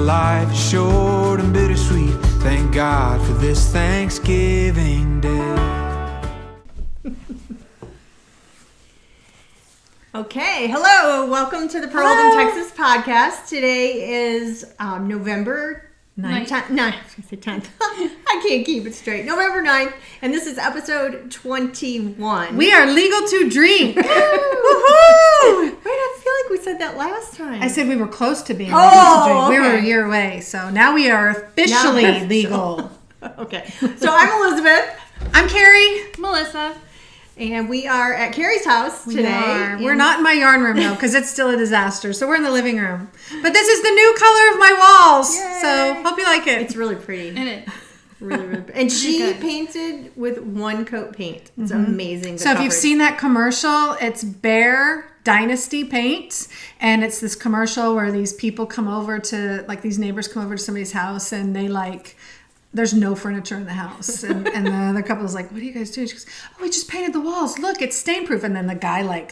life is short and bittersweet. Thank God for this Thanksgiving Day. Okay, hello. Welcome to the Pearl in Texas podcast. Today is November 9th. I was going to say 10th. I can't keep it straight. November 9th, and this is episode 21. We are legal to drink. Woohoo! Wait, I feel like we said that last time. I said we were close to being legal to drink. Okay. We were a year away, so now we are officially legal. Okay, so I'm Elizabeth. I'm Carrie. Melissa. And we are at Carrie's house today. We're not in my yarn room, though, because it's still a disaster. So we're in the living room. But this is the new color of my walls. Yay. So hope you like it. It's really pretty. It is. Really, really pretty. And she painted with one coat paint. It's amazing. So if you've seen that commercial, it's Bear Dynasty Paint. And it's this commercial where these people come over to, like these neighbors come over to somebody's house and they there's no furniture in the house. And the other couple is like, what are you guys doing? She goes, oh, we just painted the walls. Look, it's stain proof. And then the guy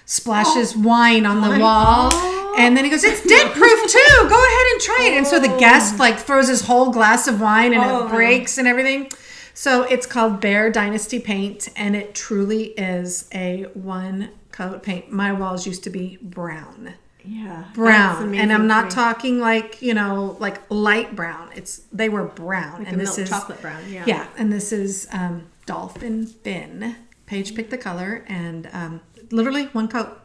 splashes wine on the wall. Oh. And then he goes, it's dent proof too. Go ahead and try it. And so the guest throws his whole glass of wine and it breaks and everything. So it's called Bear Dynasty Paint. And it truly is a one coat paint. My walls used to be brown. Yeah, brown, and I'm not talking like light brown. They were brown, and this is chocolate brown. Yeah, and this is Dolphin Fin. Paige picked the color, and literally one coat.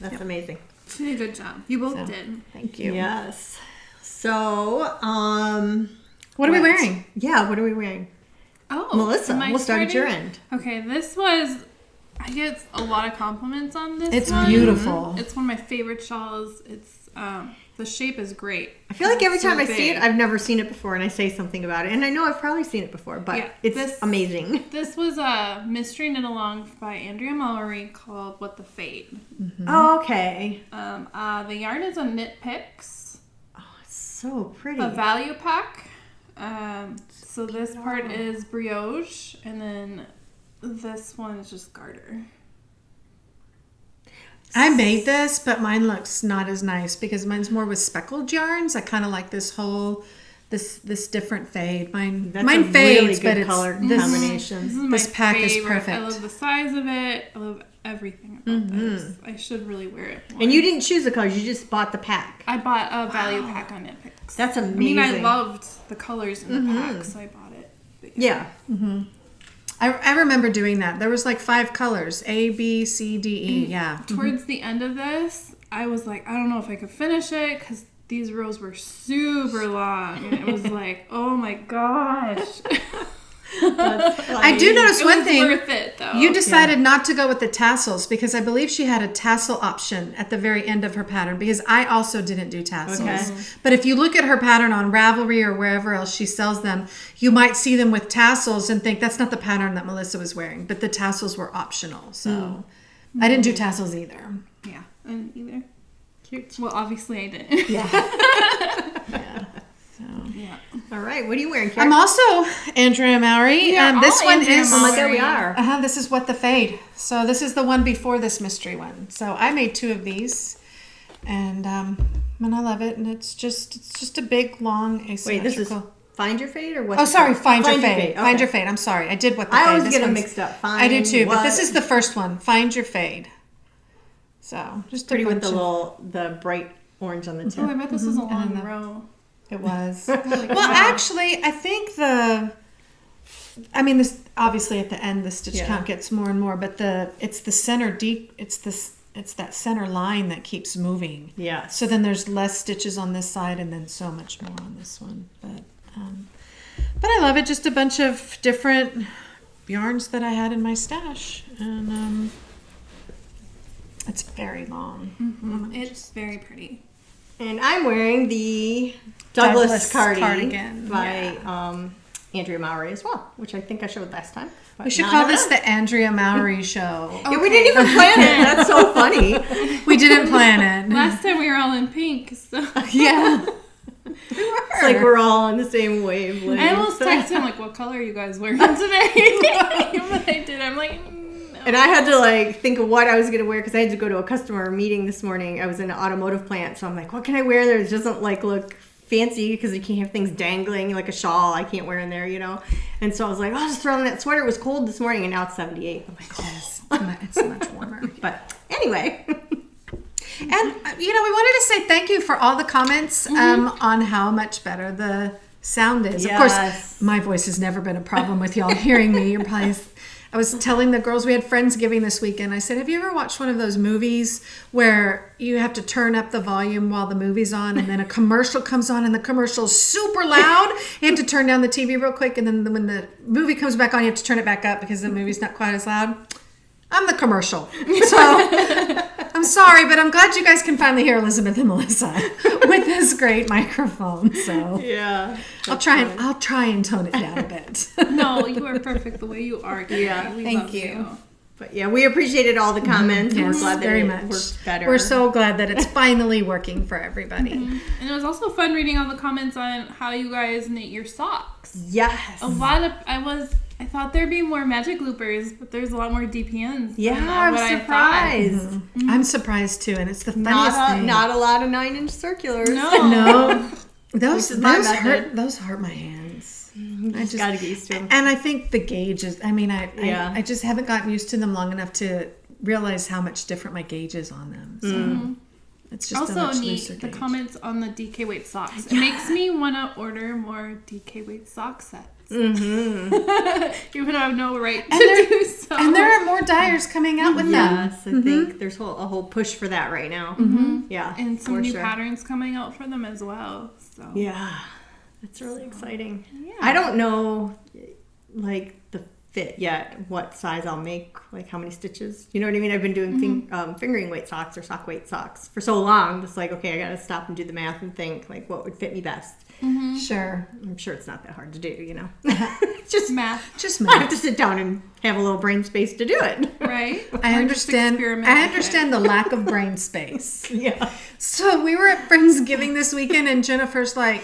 That's amazing. She did a good job. You both did. Thank you. Yes. So, what are we wearing? Yeah, what are we wearing? Oh, Melissa, we'll start at your end. Okay, this was. I get a lot of compliments on this. It's one. Beautiful. It's one of my favorite shawls. It's the shape is great. I feel like every time I see it, I've never seen it before, and I say something about it. And I know I've probably seen it before, but it's amazing. This was a mystery knit along by Andrea Mowry called "What the Fade." Mm-hmm. Oh, okay. The yarn is a Knit Picks. Oh, it's so pretty. A value pack. So this part is brioche, and then this one is just garter. I made this, but mine looks not as nice because mine's more with speckled yarns. I kind of like this whole this different fade. Mine fades, really good but it's color combination. This pack favorite. is perfect. I love the size of it. I love everything about this. I should really wear it more. And you didn't choose the colors; you just bought the pack. I bought a value pack on Knit Picks. That's amazing. I mean, I loved the colors in the pack, so I bought it. Yeah. Mm-hmm. I remember doing that. There was 5 colors, A, B, C, D, E. Yeah. Towards the end of this, I was like, I don't know if I could finish it because these rows were super long, and it was like, oh my gosh. I do notice one thing. Worth it, though. You decided not to go with the tassels because I believe she had a tassel option at the very end of her pattern because I also didn't do tassels. Okay. But if you look at her pattern on Ravelry or wherever else she sells them, you might see them with tassels and think that's not the pattern that Melissa was wearing, but the tassels were optional. So I didn't do tassels either. Yeah, I didn't either. Cute. Well, obviously I didn't. Yeah. Yeah. So, yeah. All right. What are you wearing, Carrie? I'm also Andrea Mowry. This one is. Oh my God, we are. This is What the Fade. So this is the one before this mystery one. So I made 2 of these, and I love it. And it's just a big long asymmetrical. Wait, this is Find Your Fade or what? Oh, sorry, Find Your Fade. Okay. Find Your Fade. I'm sorry, I did What the Fade. I always get them mixed up. I do too, but this is the first one. Find Your Fade. So just pretty with the bright orange on the tip. Oh, I bet this was a long row. It was. Well, actually, I think this obviously at the end the stitch count gets more and more, but it's the center it's that center line that keeps moving. Yeah. So then there's less stitches on this side and then so much more on this one. But I love it. Just a bunch of different yarns that I had in my stash, and it's very long. Mm-hmm. It's very pretty. And I'm wearing the Douglas cardigan by Andrea Mowry as well, which I think I showed last time. We should call this the Andrea Mowry show. Okay. Yeah, we didn't even plan it. That's so funny. We didn't plan it. Last time we were all in pink, so yeah. It's like we're all on the same wavelength. I almost texted him like, "What color are you guys wearing today?" But I did. I'm like, no. And I had to think of what I was gonna wear because I had to go to a customer meeting this morning. I was in an automotive plant, so I'm like, "What can I wear that doesn't look fancy because you can't have things dangling like a shawl. I can't wear in there, you know. And so I was like, I'll just throw on that sweater. It was cold this morning, and now it's 78. I'm like, oh. It's much warmer. But anyway. And, we wanted to say thank you for all the comments on how much better the sound is. Yes. Of course, my voice has never been a problem with y'all hearing me. You're probably... I was telling the girls, we had Friendsgiving this weekend. I said, have you ever watched one of those movies where you have to turn up the volume while the movie's on, and then a commercial comes on and the commercial's super loud? You have to turn down the TV real quick, and then when the movie comes back on, you have to turn it back up because the movie's not quite as loud. I'm the commercial. So I'm sorry, but I'm glad you guys can finally hear Elizabeth and Melissa with this great microphone. So Yeah. I'll try and tone it down a bit. No, you are perfect the way you are, Carrie. Yeah, We thank love you. But yeah, we appreciated all the comments. Yes, We're glad that very it much. worked better. We're so glad that it's finally working for everybody. And it was also fun reading all the comments on how you guys knit your socks. Yes. A lot of I thought there'd be more magic loopers, but there's a lot more DPNs. Yeah, than I'm what I thought. surprised. I'm surprised too, and it's the funniest thing. Not a lot of 9-inch circulars. No, those is my hurt. method. Those hurt my hands. I just gotta get used to them. And I think the gauges. I mean, I just haven't gotten used to them long enough to realize how much different my gauge is on them. So it's just a Also much neat, looser the gauge. comments on the DK weight socks. It makes me want to order more DK weight sock sets. Even though I have no right to do so. And there are more dyers coming out with them. Yes, I think there's a whole push for that right now. Yeah, And some for new sure. patterns coming out for them as well. So Yeah, it's really exciting. yeah. I don't know, like, the fit yet, what size I'll make, like how many stitches. You know what I mean? I've been doing fingering weight socks or sock weight socks for so long. Just like, okay, I gotta stop and do the math and think, like, what would fit me best. Sure. I'm sure it's not that hard to do, you know. Just math, Just I have math. to sit down and have a little brain space to do it. right? I Or just understand. experiment I with understand the lack of brain space. Yeah. So we were at Friendsgiving this weekend, and Jennifer's like,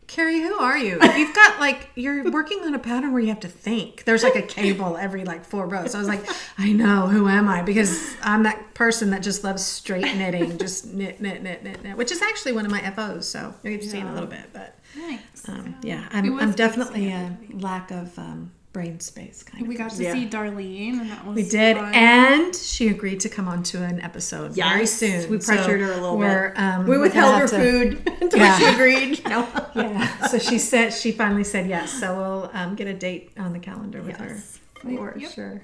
Carrie, who are you? You've got you're working on a pattern where you have to think. There's like a cable every 4 rows. So I was like, I know, who am I? Because I'm that person that just loves straight knitting, just knit, which is actually one of my FOs. So you'll get to see in a little bit. But Nice. yeah, It was I'm good definitely seeing a everything. lack of brain space kind of. We got to Yeah. see Darlene, and that was We did, fun. and she agreed to come onto an episode very Yes, soon. we pressured her a little bit. bit. We withheld her food until Yeah. she agreed. No. Yeah, so she finally said yes. So we'll get a date on the calendar with her. Yes, for Yep. sure.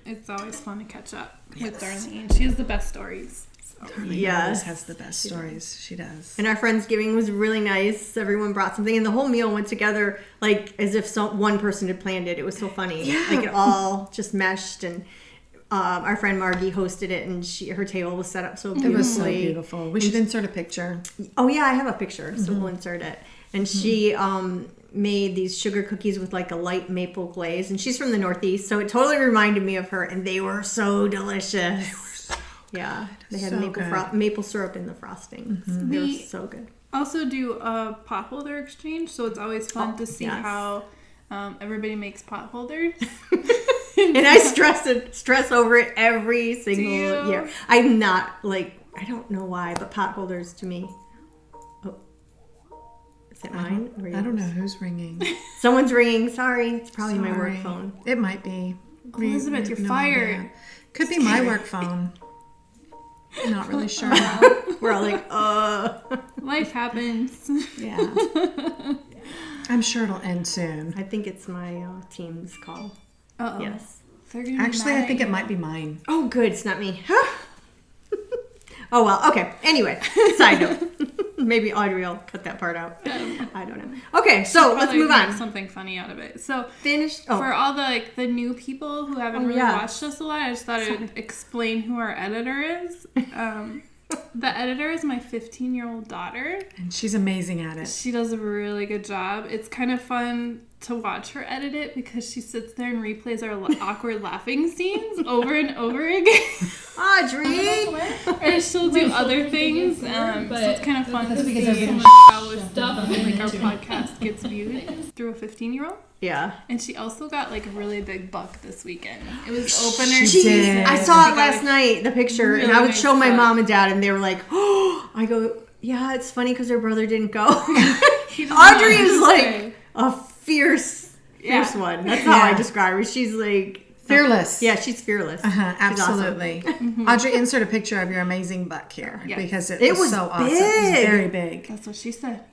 It's always fun to catch up with Darlene. She has the best stories. So. Yes. Always has the best stories. She does. And our Friendsgiving was really nice. Everyone brought something, and the whole meal went together as if one person had planned it. It was so funny. Yeah. Like it all just meshed, and our friend Margie hosted it, and her table was set up so beautifully. It was so beautiful. We should insert a picture. Oh yeah, I have a picture, so we'll insert it. And she made these sugar cookies with a light maple glaze, and she's from the Northeast, so it totally reminded me of her, and they were so delicious. Yeah, they had So good. maple syrup in the frosting. They were so good. Also do a potholder exchange, so it's always fun to see yes. how everybody makes potholders. And I stress over it every single you? year. I'm not I don't know why, but potholders to me. Oh, is it mine? Or I don't know yours? who's ringing. Someone's ringing. Sorry, it's probably my work Sorry. phone. It might be. Elizabeth, We have you're no fired. idea. Could be my work phone. Not really sure. We're all Life happens. Yeah. I'm sure it'll end soon. I think it's my team's call. Uh-oh. Yes. They're gonna be Actually, mad I think at it you. might be mine. Oh, good. It's not me. Oh, well. Okay. Anyway, side note. Maybe Audrey will cut that part out. I don't know. Okay, so let's Probably move make on. something funny out of it. So Finish. Oh, for all the new people who haven't really yeah. watched us a lot, I just thought I would explain who our editor is. The editor is my 15-year-old daughter. And she's amazing at it. She does a really good job. It's kind of fun to watch her edit it because she sits there and replays our awkward laughing scenes over and over again. Audrey. And she'll do other things. So it's kind of fun to see how our podcast gets viewed through a 15-year-old. Yeah. And she also got a really big buck this weekend. It was opener She season. did. I saw it last night, the picture, and Really I would nice show my buck. mom and dad, and they were like, oh, I go, Yeah, it's funny because her brother didn't go. Audrey is like a fierce one. That's how I describe her. She's like fearless. Yeah, she's fearless. Absolutely. Awesome. Audrey, insert a picture of your amazing buck here because it was so awesome. Big. It was very big. That's what she said.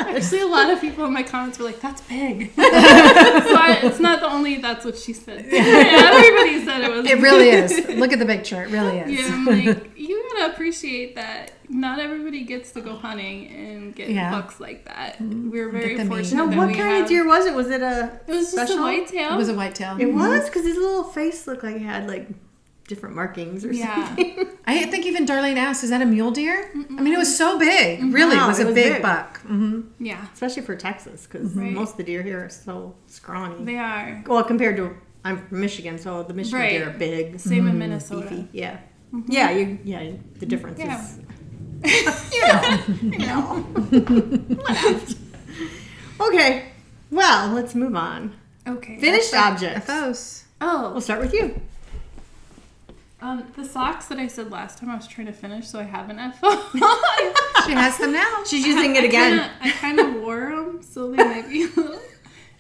Actually, a lot of people in my comments were like, "That's big." So it's not the only. That's what she said. Everybody said it was. It really is. Look at the picture. It really is. Yeah, I'm like, you gotta appreciate that. Not everybody gets to go hunting and get bucks like that. We're very fortunate. Now, what kind of deer was it? Was it a? It was just a whitetail. It was a whitetail. It was because his little face looked like it had like different markings or something. I think even Darlene asked, "Is that a mule deer?" I mean, it was so big. Really, it was a big buck. Yeah, especially for Texas because most of the deer here are so scrawny. They are. Well, compared to I'm from Michigan, so the Michigan deer are big. Same in Minnesota. Beefy. Yeah. The difference is. You know. Whatever. Okay. Well, let's move on. Okay. Finished objects. FOs. Oh. We'll start with you. The socks that I said last time I was trying to finish, so I have an FO. She has them now. She's using it again. I kind of wore them, so they might be.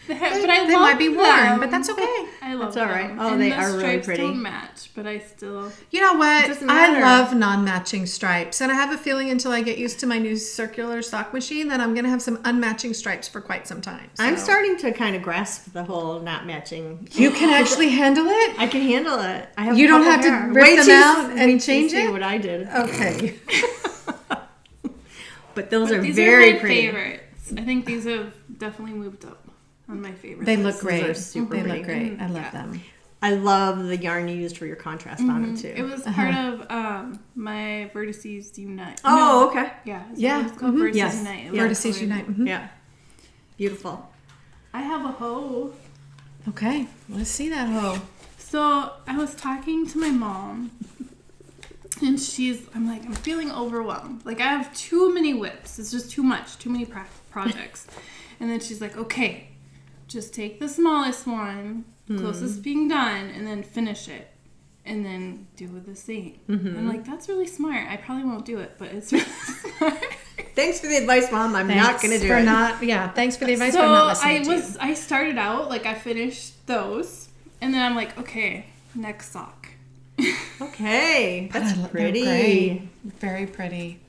They might be worn, but that's okay. I love That's all right. them. Oh, and they the are really stripes pretty. Don't match, but I still. You know what? doesn't I matter. love non-matching stripes, and I have a feeling until I get used to my new circular sock machine that I'm going to have some unmatching stripes for quite some time. So. I'm starting to kind of grasp the whole not matching. You can actually handle it? I can handle it. I have. You a don't couple have to hair. rip Wait them till out you- and wait till you change see it? what I did. Okay. But these are my very pretty. favorites. I think these have definitely moved up on my favorites. They look These great. are super They pretty. look great. I love them. I love the yarn you used for your contrast on it too. It was part of my Vertices Unite. Oh, okay. Yeah. Yeah. It's called Vertices Yes. Unite. Yeah. Vertices Unite. Mhm. Yeah. Beautiful. I have a hoe. Okay. Let's see that hoe. So I was talking to my mom, and I'm like, I'm feeling overwhelmed. Like, I have too many whips. It's just too much, too many projects. And then she's like, okay, just take the smallest one, closest being done, and then finish it. And then do the same. I'm like, that's really smart. I probably won't do it, but it's really smart. Thanks for the advice, Mom. I'm not going to do it. Thanks for the advice, but I'm not listening to you. I started out, like, I finished those, and then I'm like, okay, next sock. Okay. That's They're pretty. great. Very pretty.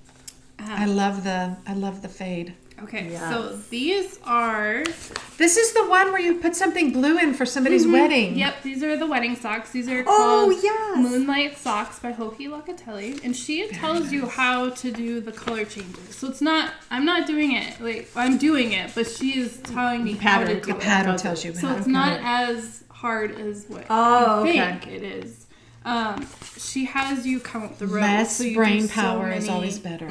I love the fade. Okay, Yes. so these are... This is the one where you put something blue in for somebody's wedding. Yep, these are the wedding socks. These are Oh, called yes. Moonlight Socks by Hoki Locatelli. And she tells you how to do the color changes. So it's not... I'm not doing it. Like, I'm doing it, but she is telling me how to do The it. pattern tells you So how. it's not as hard as what Oh, you okay. think it is. She has you count the rows. Less so you brain do so power is many- always better.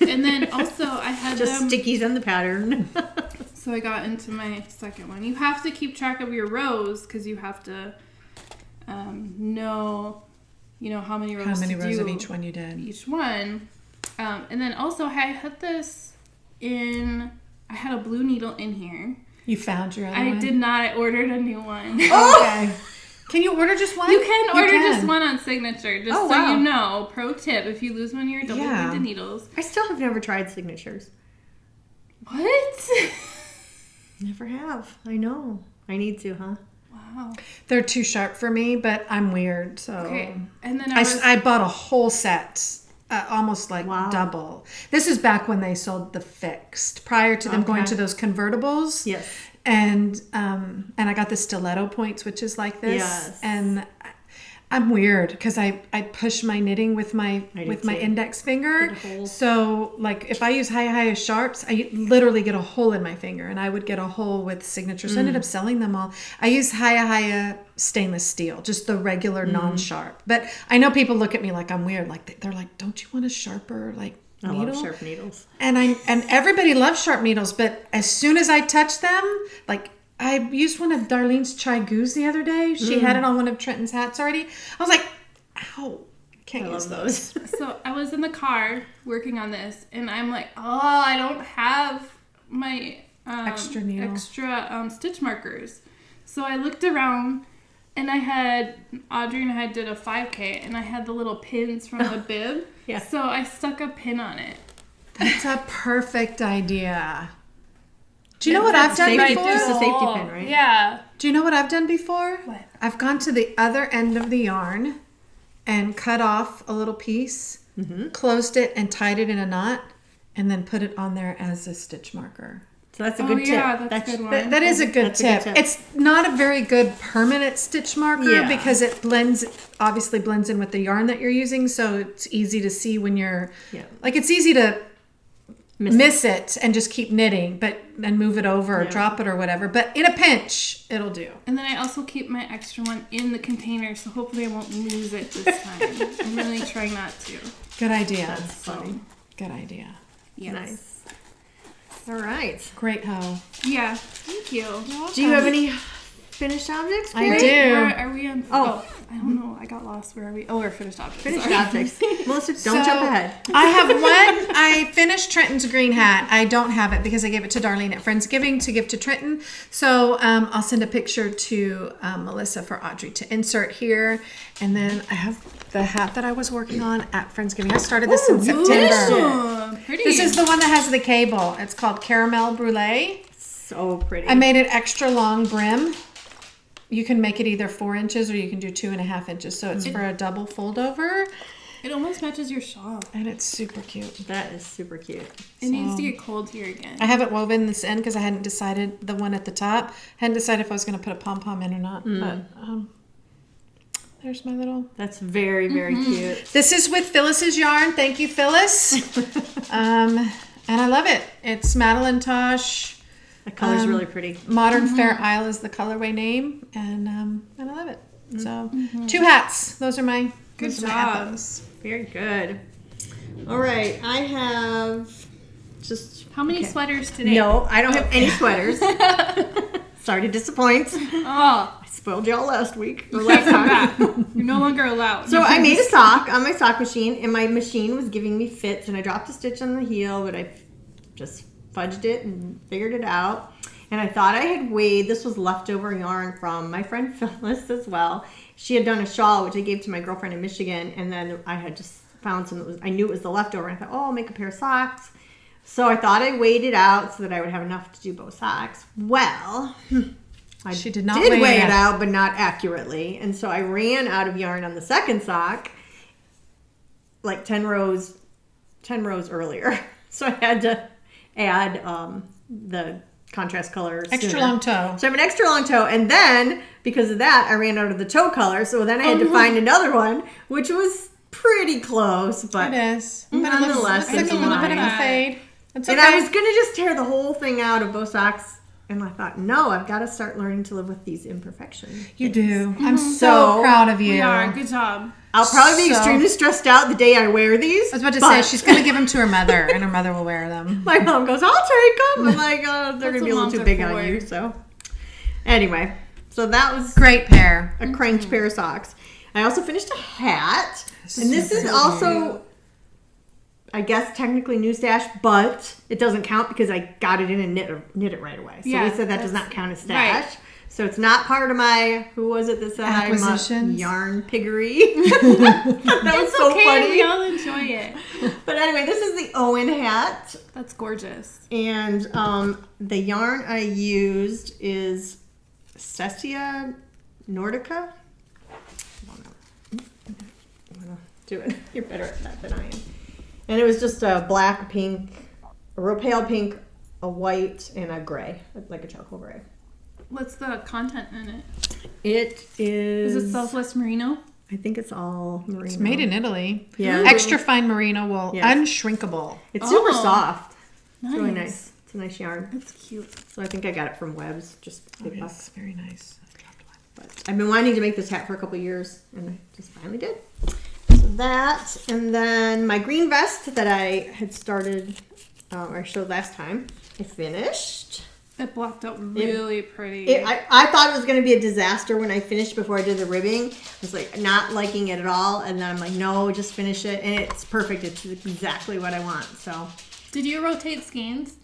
And then also I had Just them... stickies on the pattern. So I got into my second one. You have to keep track of your rows because you have to know, how many rows. How many to rows do of each one you did? Each one, and then also I had this in. I had a blue needle in here. You found your other I one? did not. I ordered a new one. Okay. Can you order just one? You can order just one on Signature. Just Oh, so wow. you know, pro tip: if you lose one of your double pointed needles. I still have never tried signatures. What? Never have. I know. I need to, huh? Wow. They're too sharp for me, but I'm weird, so. Okay, and then I bought a whole set, almost like Wow. double. This is back when they sold the fixed, prior to them going to those convertibles. Yes. And I got the stiletto points, which is like this. Yes. And I'm weird because I push my knitting with my do too. index finger. Get a hole. So like if I use high sharps, I literally get a hole in my finger, and I would get a hole with signatures. I ended up selling them all. I use high stainless steel, just the regular non-sharp. But I know people look at me like I'm weird. Like they're like, don't you want a sharper I needle? love sharp needles. And everybody loves sharp needles, but as soon as I touch them, like I used one of Darlene's Chai-Goos the other day. She had it on one of Trenton's hats already. I was like, ow, can't use those. So I was in the car working on this, and I'm like, oh, I don't have my Extra needle. extra stitch markers. So I looked around, And I had, Audrey and I did a 5K, and I had the little pins from the bib. Yeah. So I stuck a pin on it. That's a perfect idea. Do you know what I've done safety- before? just a safety pin, right? Yeah. Do you know what I've done before? What? I've gone to the other end of the yarn and cut off a little piece, closed it and tied it in a knot, and then put it on there as a stitch marker. So that's a good tip. Yeah, that's a good one. That is a good That's a good tip. tip. It's not a very good permanent stitch marker Yeah. because it obviously blends in with the yarn that you're using, so it's easy to see when you're, like it's easy to miss it and just keep knitting, and move it over or drop it or whatever. But in a pinch, it'll do. And then I also keep my extra one in the container, so hopefully I won't lose it this time. I'm really trying not to. Good idea. That's funny. Good idea. Yes. Nice. All right. Great hoe. Yeah. Thank you. Do you have any finished objects? I Carrie? do. Where are we on? Oh. I don't know. I got lost. Where are we? Oh, we're finished objects. Finished Sorry. objects. Melissa, don't jump ahead. I have one. I finished Trenton's green hat. I don't have it because I gave it to Darlene at Friendsgiving to give to Trenton. So I'll send a picture to Melissa for Audrey to insert here. And then I have the hat that I was working on at Friendsgiving. I started this in September. Oh, pretty. This is the one that has the cable. It's called Caramel Brulee. So pretty. I made it extra long brim. You can make it either 4 inches or you can do 2.5 inches. So it's for a double fold over. It almost matches your shawl. And it's super cute. That is super cute. It needs to get cold here again. I haven't woven this in because I hadn't decided the one at the top. I hadn't decided if I was going to put a pom-pom in or not. But there's my little... That's very, very cute. This is with Phyllis's yarn. Thank you, Phyllis. And I love it. It's Madeline Tosh. The color's really pretty. Modern Fair Isle is the colorway name. And I love it. So 2 hats. Those are my... Good those are my job. ethos. Very good. All right. I have just... How many sweaters today? No, I don't have any sweaters. Sorry to disappoint. Oh, I spoiled y'all last week. Or last time. you're no longer allowed. So I made a sock on my sock machine, and my machine was giving me fits, and I dropped a stitch on the heel, but I just fudged it and figured it out. And I thought I had weighed, this was leftover yarn from my friend Phyllis as well. She had done a shawl, which I gave to my girlfriend in Michigan, and then I had just found some that was, I knew it was the leftover, and I thought, oh, I'll make a pair of socks. So I thought I weighed it out so that I would have enough to do both socks. Well, I She did not weigh weigh it it. out, but not accurately. And so I ran out of yarn on the second sock, like 10 rows earlier. So I had to add the contrast color Extra sooner. long toe. So I have an extra long toe, and then because of that, I ran out of the toe color. So then I had to find another one, which was pretty close, but It is. But nonetheless, it looks it's like a little bit of a mine. fade. It's okay. And I was gonna just tear the whole thing out of both socks, and I thought, no, I've got to start learning to live with these imperfections. You do. I'm so So, proud of you. We are. Good job. I'll probably be So- extremely stressed out the day I wear these. I was about to but say she's going to give them to her mother, and her mother will wear them. my mom goes, I'll take them. I'm like, oh, they're That's gonna be a what little too moms big are on for. you. So anyway, so that was Great pair. a cranked pair of socks. I also finished a hat, and this is also, I guess, technically new stash, but it doesn't count because I got it in and knit it right away. So Yeah, we said that does that's- not count as stash. right. So it's not part of my, who was it that said Acquisitions. yarn piggery? That was It's so okay. funny. We all enjoy it. But anyway, this is the Owen hat. That's gorgeous. And the yarn I used is Cessia Nordica. I don't know. I'm gonna do it. You're better at that than I am. And it was just a black, pink, a real pale pink, a white, and a gray, like a charcoal gray. What's the content in it? It is. Is it Southwest Merino? I think it's all merino. It's made in Italy. Yeah. Extra fine merino wool. Yes. Unshrinkable. It's super Oh. soft. Nice. It's really nice. It's a nice yarn. That's cute. So I think I got it from Webb's. Just big bucks. Yes, very nice. But I've been wanting to make this hat for a couple of years, and I just finally did. So that, and then my green vest that I had started, or showed last time, I finished. It blocked out really pretty. I thought it was going to be a disaster when I finished before I did the ribbing. I was like not liking it at all, and then I'm like, no, just finish it, and it's perfect. It's exactly what I want. So Did you rotate skeins?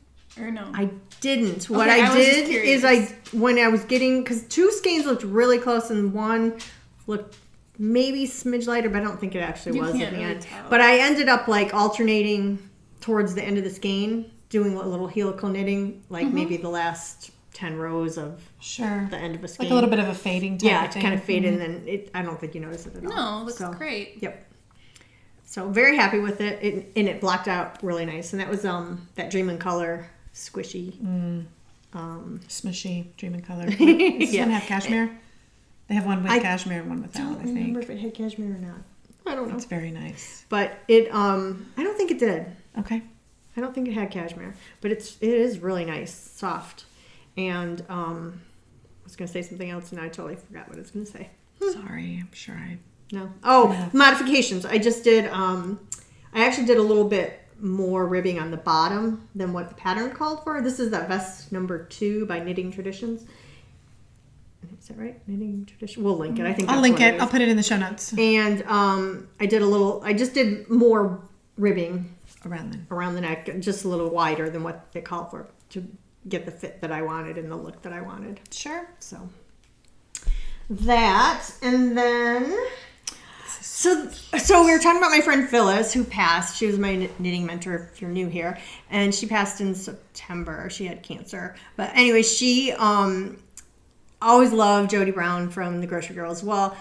Or no? I didn't. What Okay, I I was just did curious. is when I was getting, because 2 skeins looked really close and one looked maybe smidge lighter, but I don't think it actually You was can't at the really end. tell. But I ended up like alternating towards the end of the skein, doing a little helical knitting, like maybe the last 10 rows of Sure. the end of a skein. Like a little bit of a fading type Yeah, of it thing. kind of faded, and then I don't think you notice it at all. No, it looks So, great. Yep. So very happy with it. And it blocked out really nice. And that was that Dream in Color squishy. Smushy, Dream in Color. Does this Yeah. one have cashmere? They have one with cashmere and one without, I I don't remember think. if it had cashmere or not. I don't know. It's very nice. But it, I don't think it did. Okay. I don't think it had cashmere, but it is really nice, soft. And I was going to say something else, and I totally forgot what I was going to say. Sorry, I'm sure I... No. Oh, modifications. I just did, I actually did a little bit more ribbing on the bottom than what the pattern called for. This is that vest number 2 by Knitting Traditions. Is that right? Knitting Tradition? We'll link it. I think I'll that's link what it. is. I'll put it in the show notes. And I just did more ribbing Around the neck, just a little wider than what they called for to get the fit that I wanted and the look that I wanted. Sure. So that, and then so we were talking about my friend Phyllis who passed. She was my knitting mentor if you're new here, and she passed in September. She had cancer, but anyway, she always loved Jody Brown from the Grocery Girls. Well,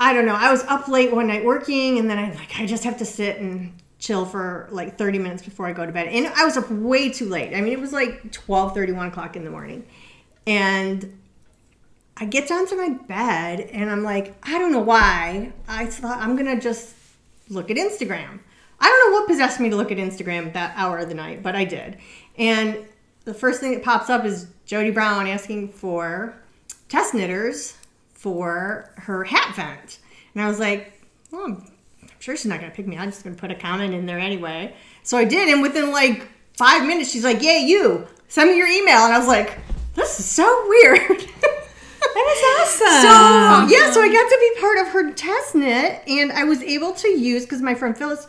I don't know. I was up late one night working, and then I just have to sit and chill for like 30 minutes before I go to bed. And I was up way too late. I mean, it was like 12:30, 1 o'clock in the morning. And I get down to my bed, and I'm like, I don't know why. I thought I'm going to just look at Instagram. I don't know what possessed me to look at Instagram that hour of the night, but I did. And the first thing that pops up is Jody Brown asking for test knitters for her Hatvent. And I was like, well, I'm sure she's not going to pick me. I'm just going to put a comment in there anyway. So I did, and within like 5 minutes, she's like, "Yay, you! Send me your email." And I was like, "This is so weird." That is awesome. So I got to be part of her test knit, and I was able to use, because my friend Phyllis,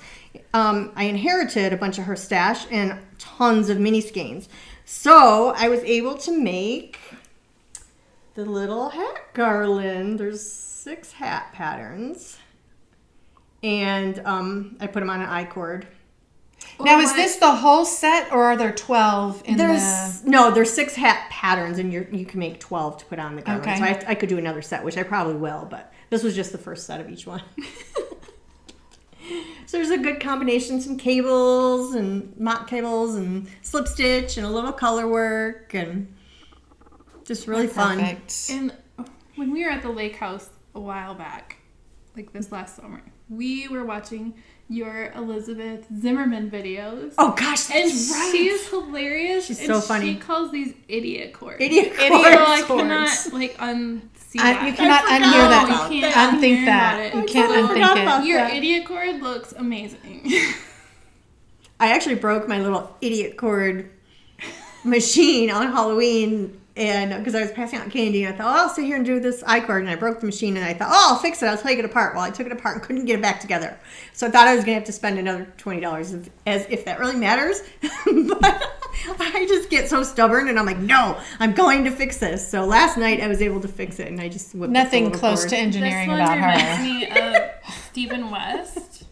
I inherited a bunch of her stash and tons of mini skeins. So I was able to make the little hat garland. There's 6 hat patterns. And I put them on an I-cord. Now, is this the whole set, or are there 12 in There's 6 hat patterns, and you can make 12 to put on the garland. Okay. So I could do another set, which I probably will, but this was just the first set of each one. So there's a good combination, some cables and mock cables and slip stitch and a little color work, and just really fun. Perfect. And when we were at the lake house a while back, like this last summer, we were watching your Elizabeth Zimmerman videos. Oh gosh, that's And right. she's hilarious. She's and so funny. She calls these idiot cords. Idiot So I cords. cannot like unsee that. You cannot I unhear forgot that. about You can't Unthink unhear that. about it. You can't I forgot unthink about it. Your that. idiot cord looks amazing. I actually broke my little idiot cord machine on Halloween, and because I was passing out candy, and I thought, oh, I'll sit here and do this I-cord, and I broke the machine, and I thought, oh, I'll fix it. I'll take it apart. Well, I took it apart and couldn't get it back together. So I thought I was going to have to spend another $20, as if that really matters. But I just get so stubborn, and I'm like, no, I'm going to fix this. So last night I was able to fix it, and I just whipped the Nothing little close cord. to engineering This one about reminds her. me of Stephen West.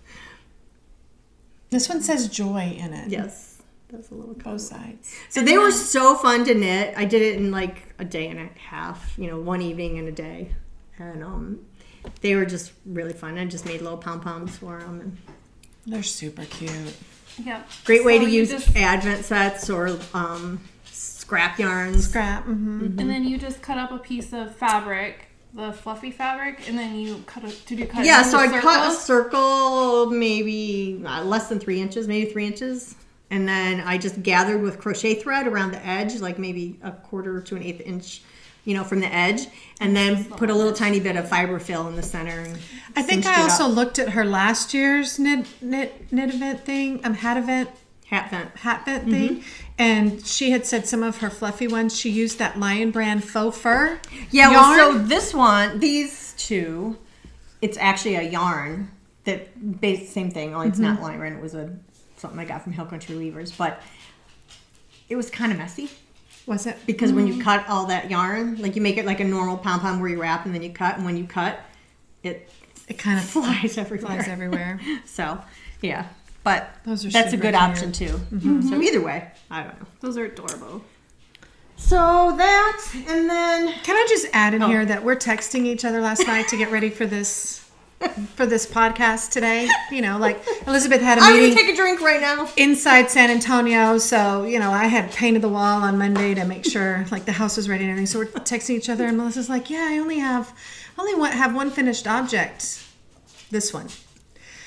This one says joy in it. Yes. That's a little Both color. sides. So they were so fun to knit. I did it in like a day and a half, one evening and a day. And they were just really fun. I just made little pom-poms for them. And They're super cute. Yeah. great way So to you use just- Advent sets or scrap yarns. Scrap. Mm-hmm. And then you just cut up a piece of fabric, the fluffy fabric, and then you cut Yeah, into so I circles. cut a circle maybe less than 3 inches, maybe 3 inches. And then I just gathered with crochet thread around the edge, like maybe a quarter to an eighth inch, from the edge. And then put a little tiny bit of fiber fill in the center. And I think cinched I it also up. looked at her last year's knit event thing, hat vent thing, and she had said some of her fluffy ones, she used that Lion Brand faux fur Yeah, yarn. well, so this one, these two, it's actually a yarn that based same thing, only it's not Lion Brand. It was something I got from Hill Country Weavers, but it was kind of messy. Was it? Because when you cut all that yarn, like you make it like a normal pom-pom where you wrap and then you cut, and when you cut, it kind of flies everywhere. So, yeah. But that's a good option too. Mm-hmm. So either way, I don't know. Those are adorable. So that, and then... Can I just add in here that we're texting each other last night to get ready for this podcast today? You know, like Elizabeth had a meeting. I'm going to take a drink right now. Inside San Antonio. So, you know, I had painted the wall on Monday to make sure like the house was ready and everything. So we're texting each other and Melissa's like, yeah, I only have one finished object. This one.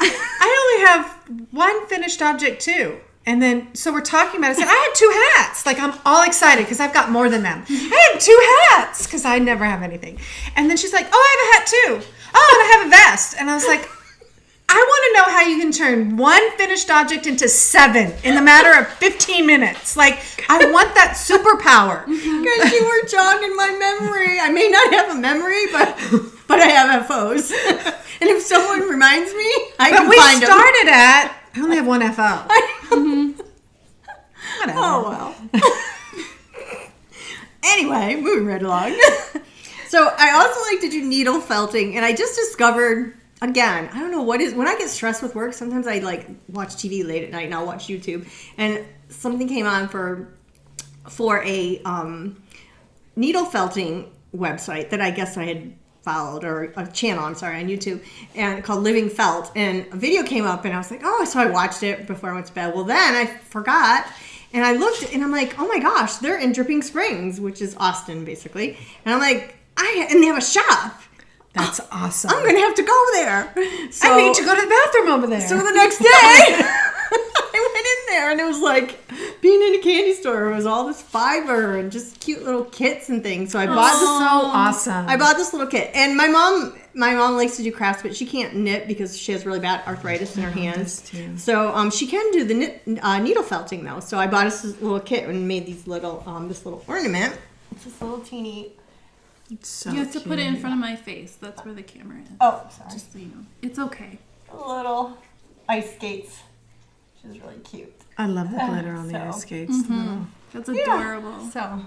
I only have one finished object too. And then, so we're talking about it. I said, I have 2 hats. Like, I'm all excited because I've got more than them. I have 2 hats because I never have anything. And then she's like, oh, I have a hat too. Oh, and I have a vest. And I was like, I want to know how you can turn one finished object into 7 in the matter of 15 minutes. Like, I want that superpower. Because you were jogging my memory. I may not have a memory, but I have FOs. And if someone reminds me, I can find them. But we started at... I only have 1 FO. Whatever. Oh, well. Anyway, moving right along. So I also like to do needle felting, and I just discovered, again, I don't know what is, when I get stressed with work, sometimes I like watch TV late at night and I'll watch YouTube, and something came on for a needle felting website that I guess I had followed, or a channel, I'm sorry, on YouTube, and called Living Felt, and a video came up and I was like, oh, so I watched it before I went to bed. Well, then I forgot, and I looked and I'm like, oh my gosh, they're in Dripping Springs, which is Austin basically, and I'm like, and they have a shop. That's awesome. I'm gonna have to go there. So, I need to go to the bathroom over there. So the next day I went in there and it was like being in a candy store. It was all this fiber and just cute little kits and things. So I bought this. So awesome. I bought this little kit, and my mom likes to do crafts, but she can't knit because she has really bad arthritis in her hands. Too. So she can do the needle felting though. So I bought this little kit and made these little this little ornament. It's this little teeny. It's so you have to cute. put it in front of my face. That's where the camera is. Oh, sorry. Just so you know. It's okay. Little ice skates. Which is really cute. I love the glitter on the ice skates. Mm-hmm. That's adorable. Yeah. So,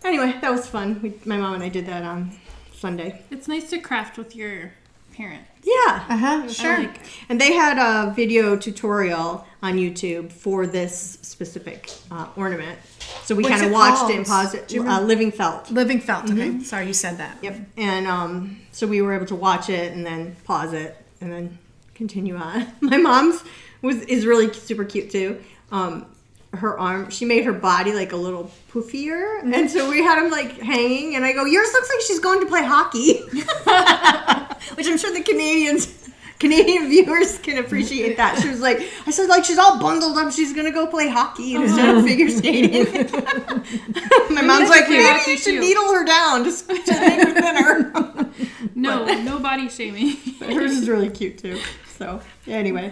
anyway, that was fun. My mom and I did that on Sunday. It's nice to craft with your parents. Yeah. Sure. I like it. And they had a video tutorial on YouTube for this specific ornament. So we kind of watched it and paused it. Living Felt. Living Felt. Okay. Sorry, you said that. Yep. And so we were able to watch it and then pause it and then continue on. My mom's is really super cute too. Her arm, she made her body like a little poofier, and so we had him like hanging. And I go, yours looks like she's going to play hockey, which I'm sure the Canadian viewers can appreciate that. She was like, I said, like, she's all bundled up. She's going to go play hockey instead of figure skating. My mom's like, maybe you should needle her down just to make her thinner. No body shaming. Hers is really cute, too. So, anyway.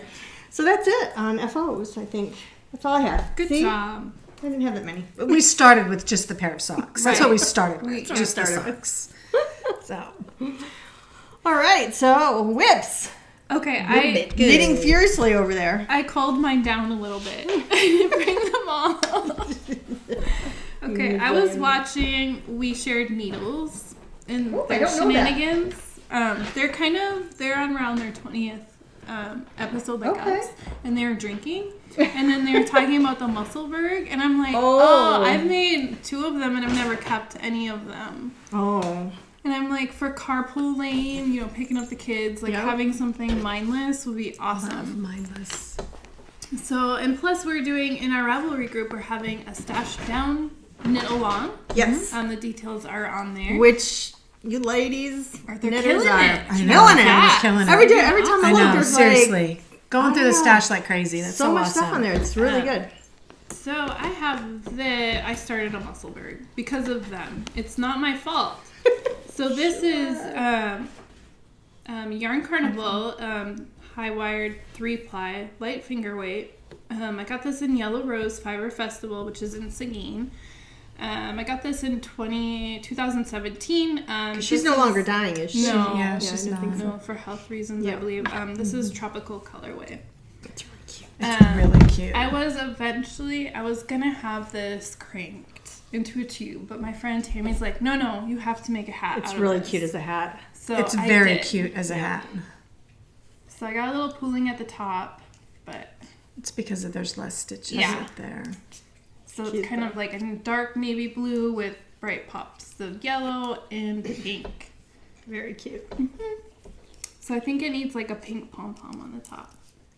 So that's it on FOs, I think. That's all I had. Good job. I didn't have that many. We started with just the pair of socks. That's Right. what we started with. That's what we Just the started with. socks. So. All right, so whips. Okay, Knitting furiously over there. I called mine down a little bit. I didn't bring them all. Okay, I was watching We Shared Needles and their shenanigans. They're on around their 20th episode like us, and they were drinking, and then they were talking about the Musselburgh, and I'm like, oh, I've made 2 of them and I've never kept any of them. Oh. And I'm like, for carpooling, picking up the kids, like having something mindless would be awesome. Mindless. So, and plus we're doing, in our Ravelry group, we're having a stash down knit along. Yes. The details are on there. Which you ladies They're knitters killing are it. I know. killing it. Yeah. Killing it. Every time I look, there's seriously. like Going through the stash like crazy. That's so much awesome. stuff on there. It's really good. So I started a Musselburgh because of them. It's not my fault. So this is Yarn Carnival, high wired 3-ply, light finger weight. I got this in Yellow Rose Fiber Festival, which is in Seguin. I got this in 2017. She's no longer dying, is she? No, Yeah, she's not. no, for health reasons, I believe. This is Tropical Colorway. That's really cute. It's really cute. I was gonna have this cranked into a tube, but my friend Tammy's like, no, you have to make a hat. It's really cute as a hat. So it's I very did. cute as a hat. So I got a little pooling at the top, but It's because there's less stitches up there. so Cute it's kind though. of like a dark navy blue with bright pops of yellow and pink. Very cute. So I think it needs like a pink pom-pom on the top.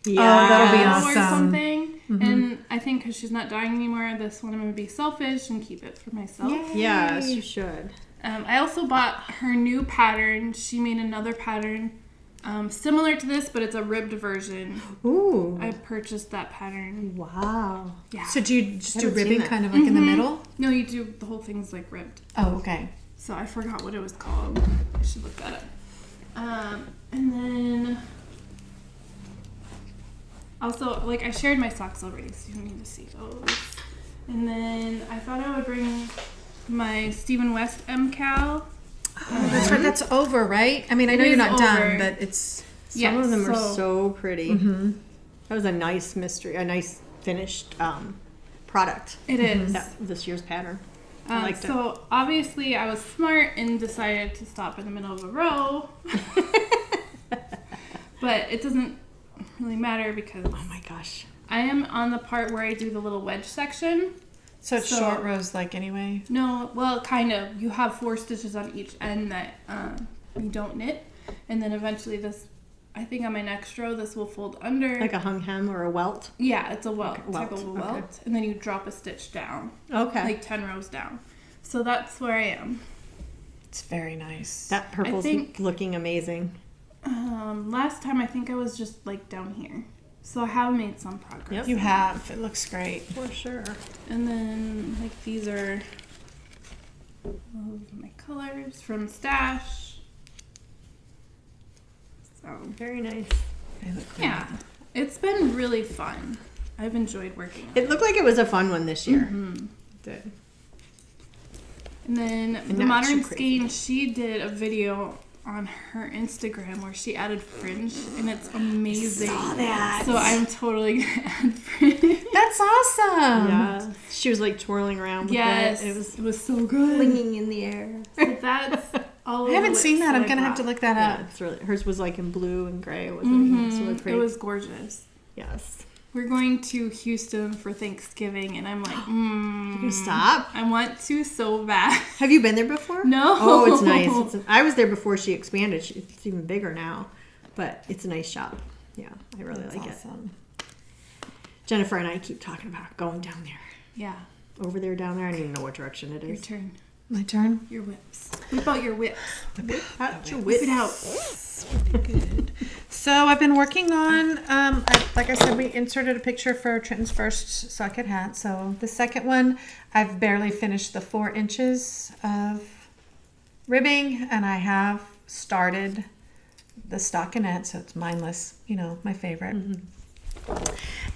Oh, that'll be Or awesome. something. And I think because she's not dying anymore, this one I'm going to be selfish and keep it for myself. Yes, you should. I also bought her new pattern. She made another pattern similar to this, but it's a ribbed version. Ooh. I purchased that pattern. Wow. Yeah. So do you just do Haven't seen ribbing that. kind of like in the middle? No, you do the whole thing's like ribbed. Oh, okay. So I forgot what it was called. I should look that up. And then also, like, I shared my socks already, so you don't need to see those. And then I thought I would bring my Stephen West MCal. Oh, that's right. That's over, right? I mean, I know It you're is not done, over. but it's... Some of them are so- so pretty. Mm-hmm. That was a nice mystery, a nice finished product. It is. This year's pattern. I liked it. So obviously I was smart and decided to stop in the middle of a row. But it doesn't really matter because Oh my gosh. I am on the part where I do the little wedge section. So it's So- short rows like anyway? No, well, kind of. You have 4 stitches on each end that you don't knit. And then eventually this, I think on my next row, this will fold under. Like a hung hem or a welt. Yeah, it's a welt. Okay, It's like a welt, welt. okay. And then you drop a stitch down. Okay. Like 10 rows down. So that's where I am. It's very nice. that purple's think- looking amazing. Last time I think I was just like down here. So I have made some progress. Yep. You have. It looks great. For sure. And then like these are my colors from Stash. So Very nice. They look great. yeah, it's been really fun. I've enjoyed working on it. It looked like it was a fun one this year. Mm-hmm. Did. And then the not Modern too crazy. Skein, she did a video on her Instagram where she added fringe, and it's amazing. saw that. So I'm totally gonna add fringe. That's awesome. Yeah. She was like twirling around with Yes, it. It was so good. flinging in the air. So that's all. I haven't seen that. I'm going to have to look that Yeah, up. it's really, hers was like in blue and gray. It wasn't it's really pretty. It was gorgeous. Yes. We're going to Houston for Thanksgiving, and I'm like, You can stop. I want to so bad. Have you been there before? No. Oh, it's nice. I was there before she expanded. It's even bigger now, but it's a nice shop. Yeah, I really That's like awesome. it. Jennifer and I keep talking about going down there. Yeah, Over there, down there. I don't even know what direction it your is. turn. My turn? Your whips. What about your whips? Out your Whip it out. So I've been working on, like I said, we inserted a picture for Trenton's first socket hat. So the second one, I've barely finished the 4 inches of ribbing, and I have started the stockinette, so it's mindless, you know, my favorite.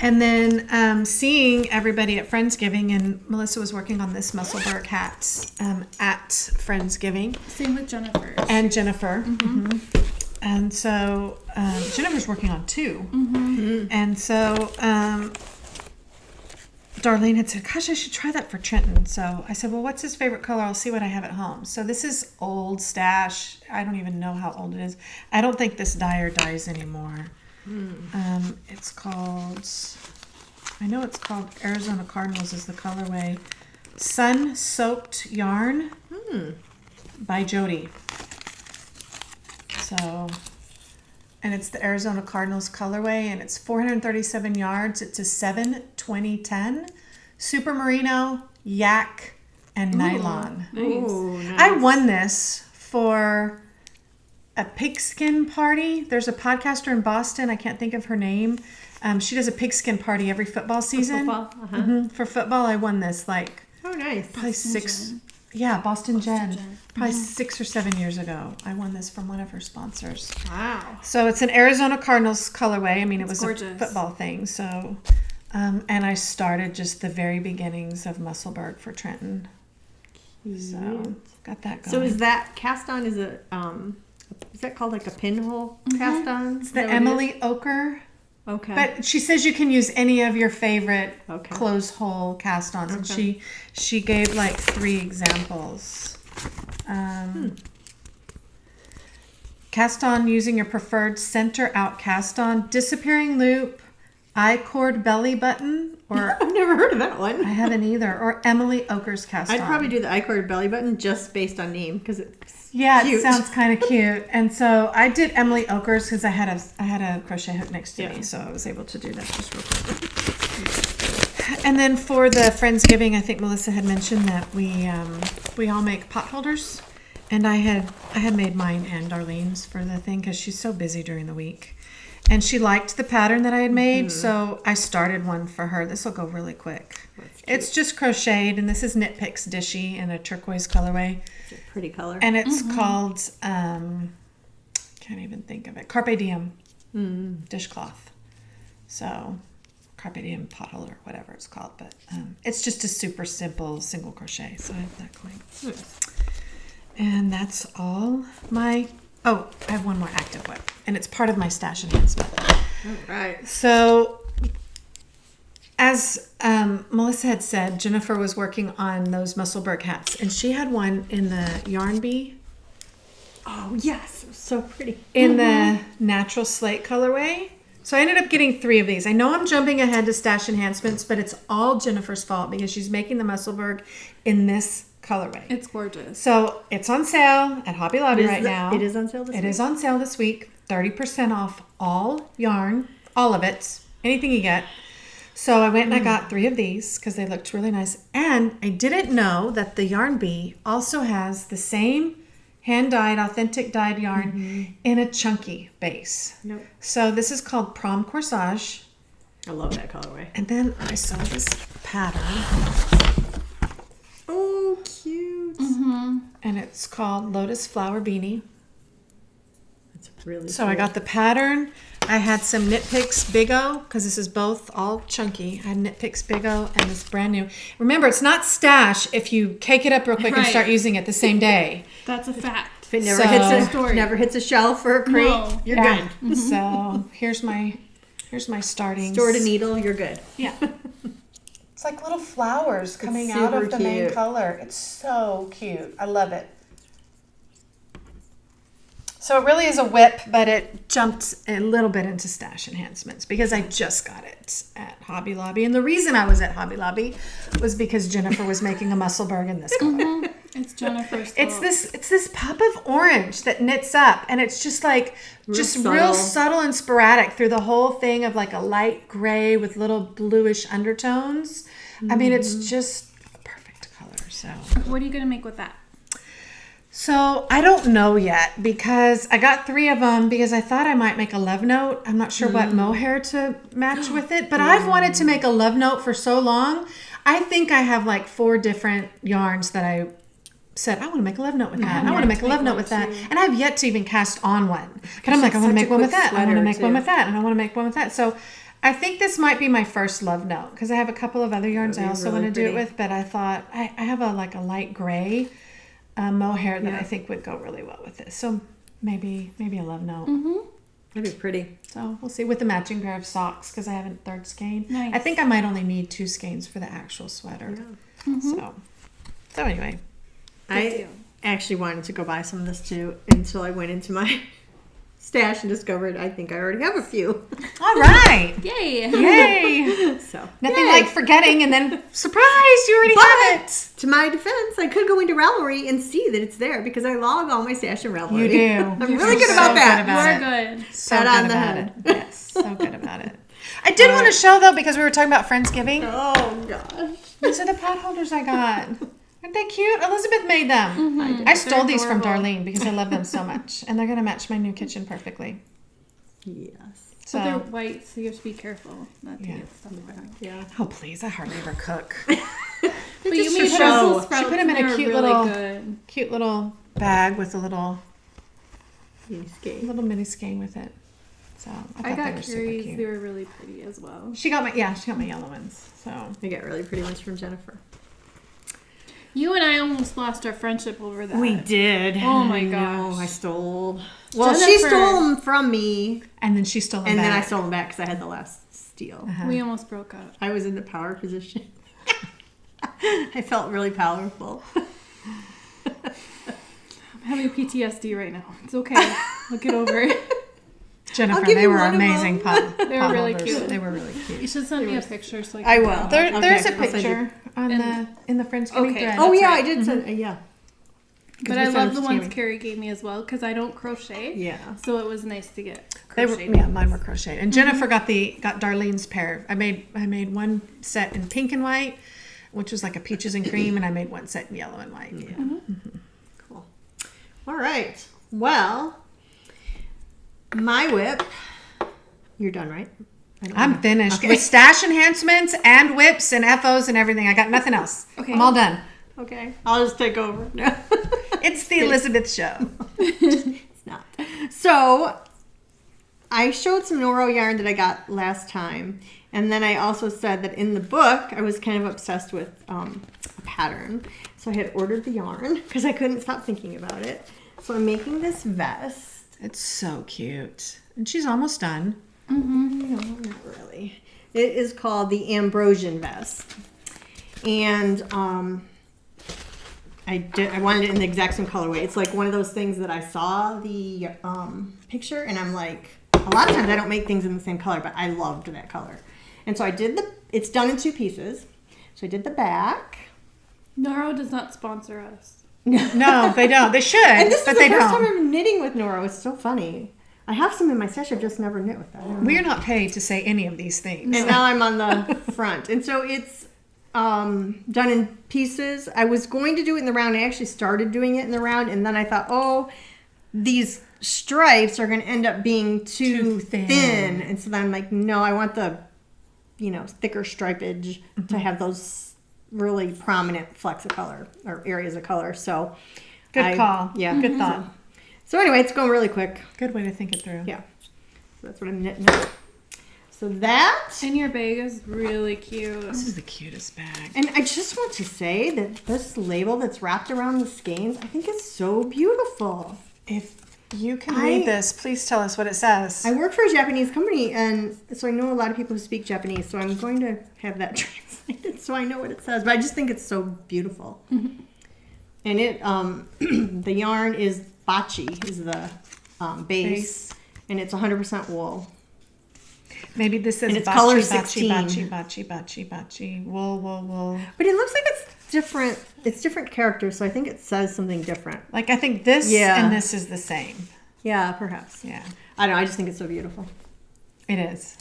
And then seeing everybody at Friendsgiving, and Melissa was working on this Musselburgh hat at Friendsgiving. Same with Jennifer. And Jennifer. And so Jennifer's working on 2. And so Darlene had said, gosh, I should try that for Trenton. So I said, well, what's his favorite color? I'll see what I have at home. So this is old Stash. I don't even know how old it is. I don't think this dyer dyes anymore. It's called, I know it's called Arizona Cardinals is the colorway. Sun Soaked Yarn by Jody. So, and it's the Arizona Cardinals colorway, and it's 437 yards. It's a 7/20/10 super merino, yak, and nylon. Ooh, nice. I won this for a pigskin party. There's a podcaster in Boston. I can't think of her name. She does a pigskin party every football season. Football? For football, I won this like Oh, nice. probably Boston Jen. Probably 6 or 7 years ago. I won this from one of her sponsors. Wow. So it's an Arizona Cardinals colorway. I mean, it was gorgeous. a football thing. So, and I started just the very beginnings of Musselburgh for Trenton. So got that going. So is that cast on? Is that called like a pinhole cast on? It's the Emily Ochre Okay. But she says you can use any of your favorite Okay. closed hole cast-ons, and she gave like 3 examples. Cast on using your preferred center out cast on, disappearing loop, I-cord belly button, or I've never heard of that one. I haven't either, or Emily Oker's cast on. I'd probably do the I-cord belly button just based on name because it's It cute. sounds kind of cute. And so I did Emily Oker's because I had a crochet hook next to me, so I was able to do that just real quick. And then for the Friendsgiving, I think Melissa had mentioned that we all make potholders, and I had made mine and Darlene's for the thing because she's so busy during the week. And she liked the pattern that I had made, so I started one for her. This will go really quick. It's just crocheted, and this is Knit Picks Dishy in a turquoise colorway. It's a pretty color. And it's called, can't even think of it, Carpe Diem dishcloth. So, Carpe Diem potholder, whatever it's called. But it's just a super simple single crochet, so I have that going. And that's all my... Oh, I have one more active whip, and it's part of my stash enhancement. All right. So, as Melissa had said, Jennifer was working on those Musselburgh hats, and she had one in the Yarn Bee. Oh, yes. It was so pretty. In the natural slate colorway. So I ended up getting 3 of these. I know I'm jumping ahead to stash enhancements, but it's all Jennifer's fault because she's making the Musselburgh in this colorway. It's gorgeous. So it's on sale at Hobby Lobby right now. It is on sale this week. It is on sale this week. 30% off all yarn, all of it, anything you get. So I went and I got 3 of these because they looked really nice. And I didn't know that the Yarn Bee also has the same hand-dyed, authentic dyed yarn in a chunky base. Nope. So this is called Prom Corsage. I love that colorway. And then I saw this pattern. Oh, cute. And it's called Lotus Flower Beanie. That's really So I got the pattern. I had some Knit Picks Big O, because this is both all chunky. I had Knit Picks Big O and this brand new. Remember, it's not stash if you cake it up real quick and Right. start using it the same day. That's a fact. If it never So- never hits a shelf or a crate, No. you're Yeah. good. So here's my starting. Stored a needle, you're good. Yeah. It's like little flowers coming It's out of super the main cute. color. It's so cute. I love it. So it really is a whip, but it jumped a little bit into stash enhancements because I just got it at Hobby Lobby. And the reason I was at Hobby Lobby was because Jennifer was making a Musselburgh in this color. It's Jennifer's It's fault. this pop of orange that knits up, and it's just like real subtle. subtle and sporadic through the whole thing of like a light gray with little bluish undertones. I mean, it's just a perfect color. So What are you going to make with that? So I don't know yet because I got 3 of them because I thought I might make a love note. I'm not sure what mohair to match with it, but I've wanted to make a love note for so long. I think I have like 4 different yarns that I said, I want to make a love note with that. I want to make a love note with that. And I've yet to even cast on one. But I'm like, I want to make one with that. I want to make one with that. And I want to make one with that. So I think this might be my first love note because I have a couple of other yarns I also really want to do it pretty. with. But I thought I have a light gray mohair that I think would go really well with this. So maybe a love note. That'd be pretty. So we'll see with the matching pair of socks because I haven't 3rd skein. Nice. I think I might only need 2 skeins for the actual sweater. So anyway. I actually wanted to go buy some of this too until I went into my stash and discovered I think I already have a few. All right. Yay! Yay. So Nothing yay. like forgetting and then surprise, you already have it. To my defense, I could go into Ravelry and see that it's there because I log all my stash in Ravelry. You do. I'm You're really good so about that. good about We're it. good. So Pat good on the about head. it. Yes, so good about it. I did want to show though because we were talking about Friendsgiving. Oh gosh. These are the potholders I got. Aren't they cute? Elizabeth made them. I stole these from adorable. Darlene because I love them so much. And they're going to match my new kitchen perfectly. Yes. So they're So, white, so you have to be careful not to get stuff wet. Yeah. oh please, I hardly ever cook. But you Just made for show. Brussels She sprouts put them in and a they cute were really little, good. cute little bag with a little Mini skate. mini skein with it. So I thought I they got were super Carrie's. cute. They were really pretty as well. She got my yellow ones. So I got really pretty ones from Jennifer. You and I almost lost our friendship over that. We did. Oh my No, gosh. I stole. Well, she Jennifer. stole them from me, And then she stole them and then I back. stole them back because I had the last steal. We almost broke up. I was in the power position. I felt really powerful. I'm having PTSD right now. It's okay. I'll get over it. Jennifer, give they you were one of amazing them. They were really potholders. cute. They were really You cute. should send me a picture so I can will. tell. There's a I'll send you. picture on in the Friendsgiving Okay. thread. Oh That's yeah, right. I did send. Yeah. But we I sent love it the to ones Tammy. Carrie gave me as well because I don't crochet. Yeah. So it was nice to get They were, crocheted. yeah, mine were crocheted. And Jennifer got Darlene's pair. I made one set in pink and white, which was like a peaches and cream, and I made one set in yellow and white. Yeah. Cool. All right. Well, my whip. You're done, right? I don't I'm know. finished Okay. with stash enhancements and whips and FOs and everything. I got nothing else. Okay. I'm all done. Okay. I'll just take over. No. It's the Elizabeth show. It's not. So, I showed some Noro yarn that I got last time. And then I also said that in the book, I was kind of obsessed with a pattern. So I had ordered the yarn because I couldn't stop thinking about it. So I'm making this vest. It's so cute. And she's almost done. No, not really. It is called the Ambrosian vest. And I wanted it in the exact same colorway. It's like one of those things that I saw the picture and I'm like, a lot of times I don't make things in the same color, but I loved that color. And so I did it's done in 2 pieces. So I did the back. Noro does not sponsor us. No, they don't. They should, And this is but the they first don't. time I'm knitting with Noro. It's so funny. I have some in my stash. I've just never knit with them. We are not paid to say any of these things. And now I'm on the front. And so it's done in pieces. I was going to do it in the round. I actually started doing it in the round. And then I thought, oh, these stripes are going to end up being too thin. And so then I'm like, no, I want the, thicker stripage to have those really prominent flecks of color or areas of color. So Good call. Yeah. Good thought. So anyway, it's going really quick. Good way to think it through. Yeah. So that's what I'm knitting now. So that. And your bag is really cute. This is the cutest bag. And I just want to say that this label that's wrapped around the skeins, I think it's so beautiful. If you can read this, please tell us what it says. I work for a Japanese company, and so I know a lot of people who speak Japanese, so I'm going to have that translated so I know what it says. But I just think it's so beautiful. Mm-hmm. And it, the yarn is Bachi, is the base, and it's 100% wool. Maybe this says And it's bachi, color bachi, 16. bachi, bachi, bachi, bachi, wool, wool, wool. But it looks like it's different. It's different characters, so I think it says something different. Like, I think this and this is the same. Yeah, perhaps. Yeah, I don't know. I just think it's so beautiful. it is.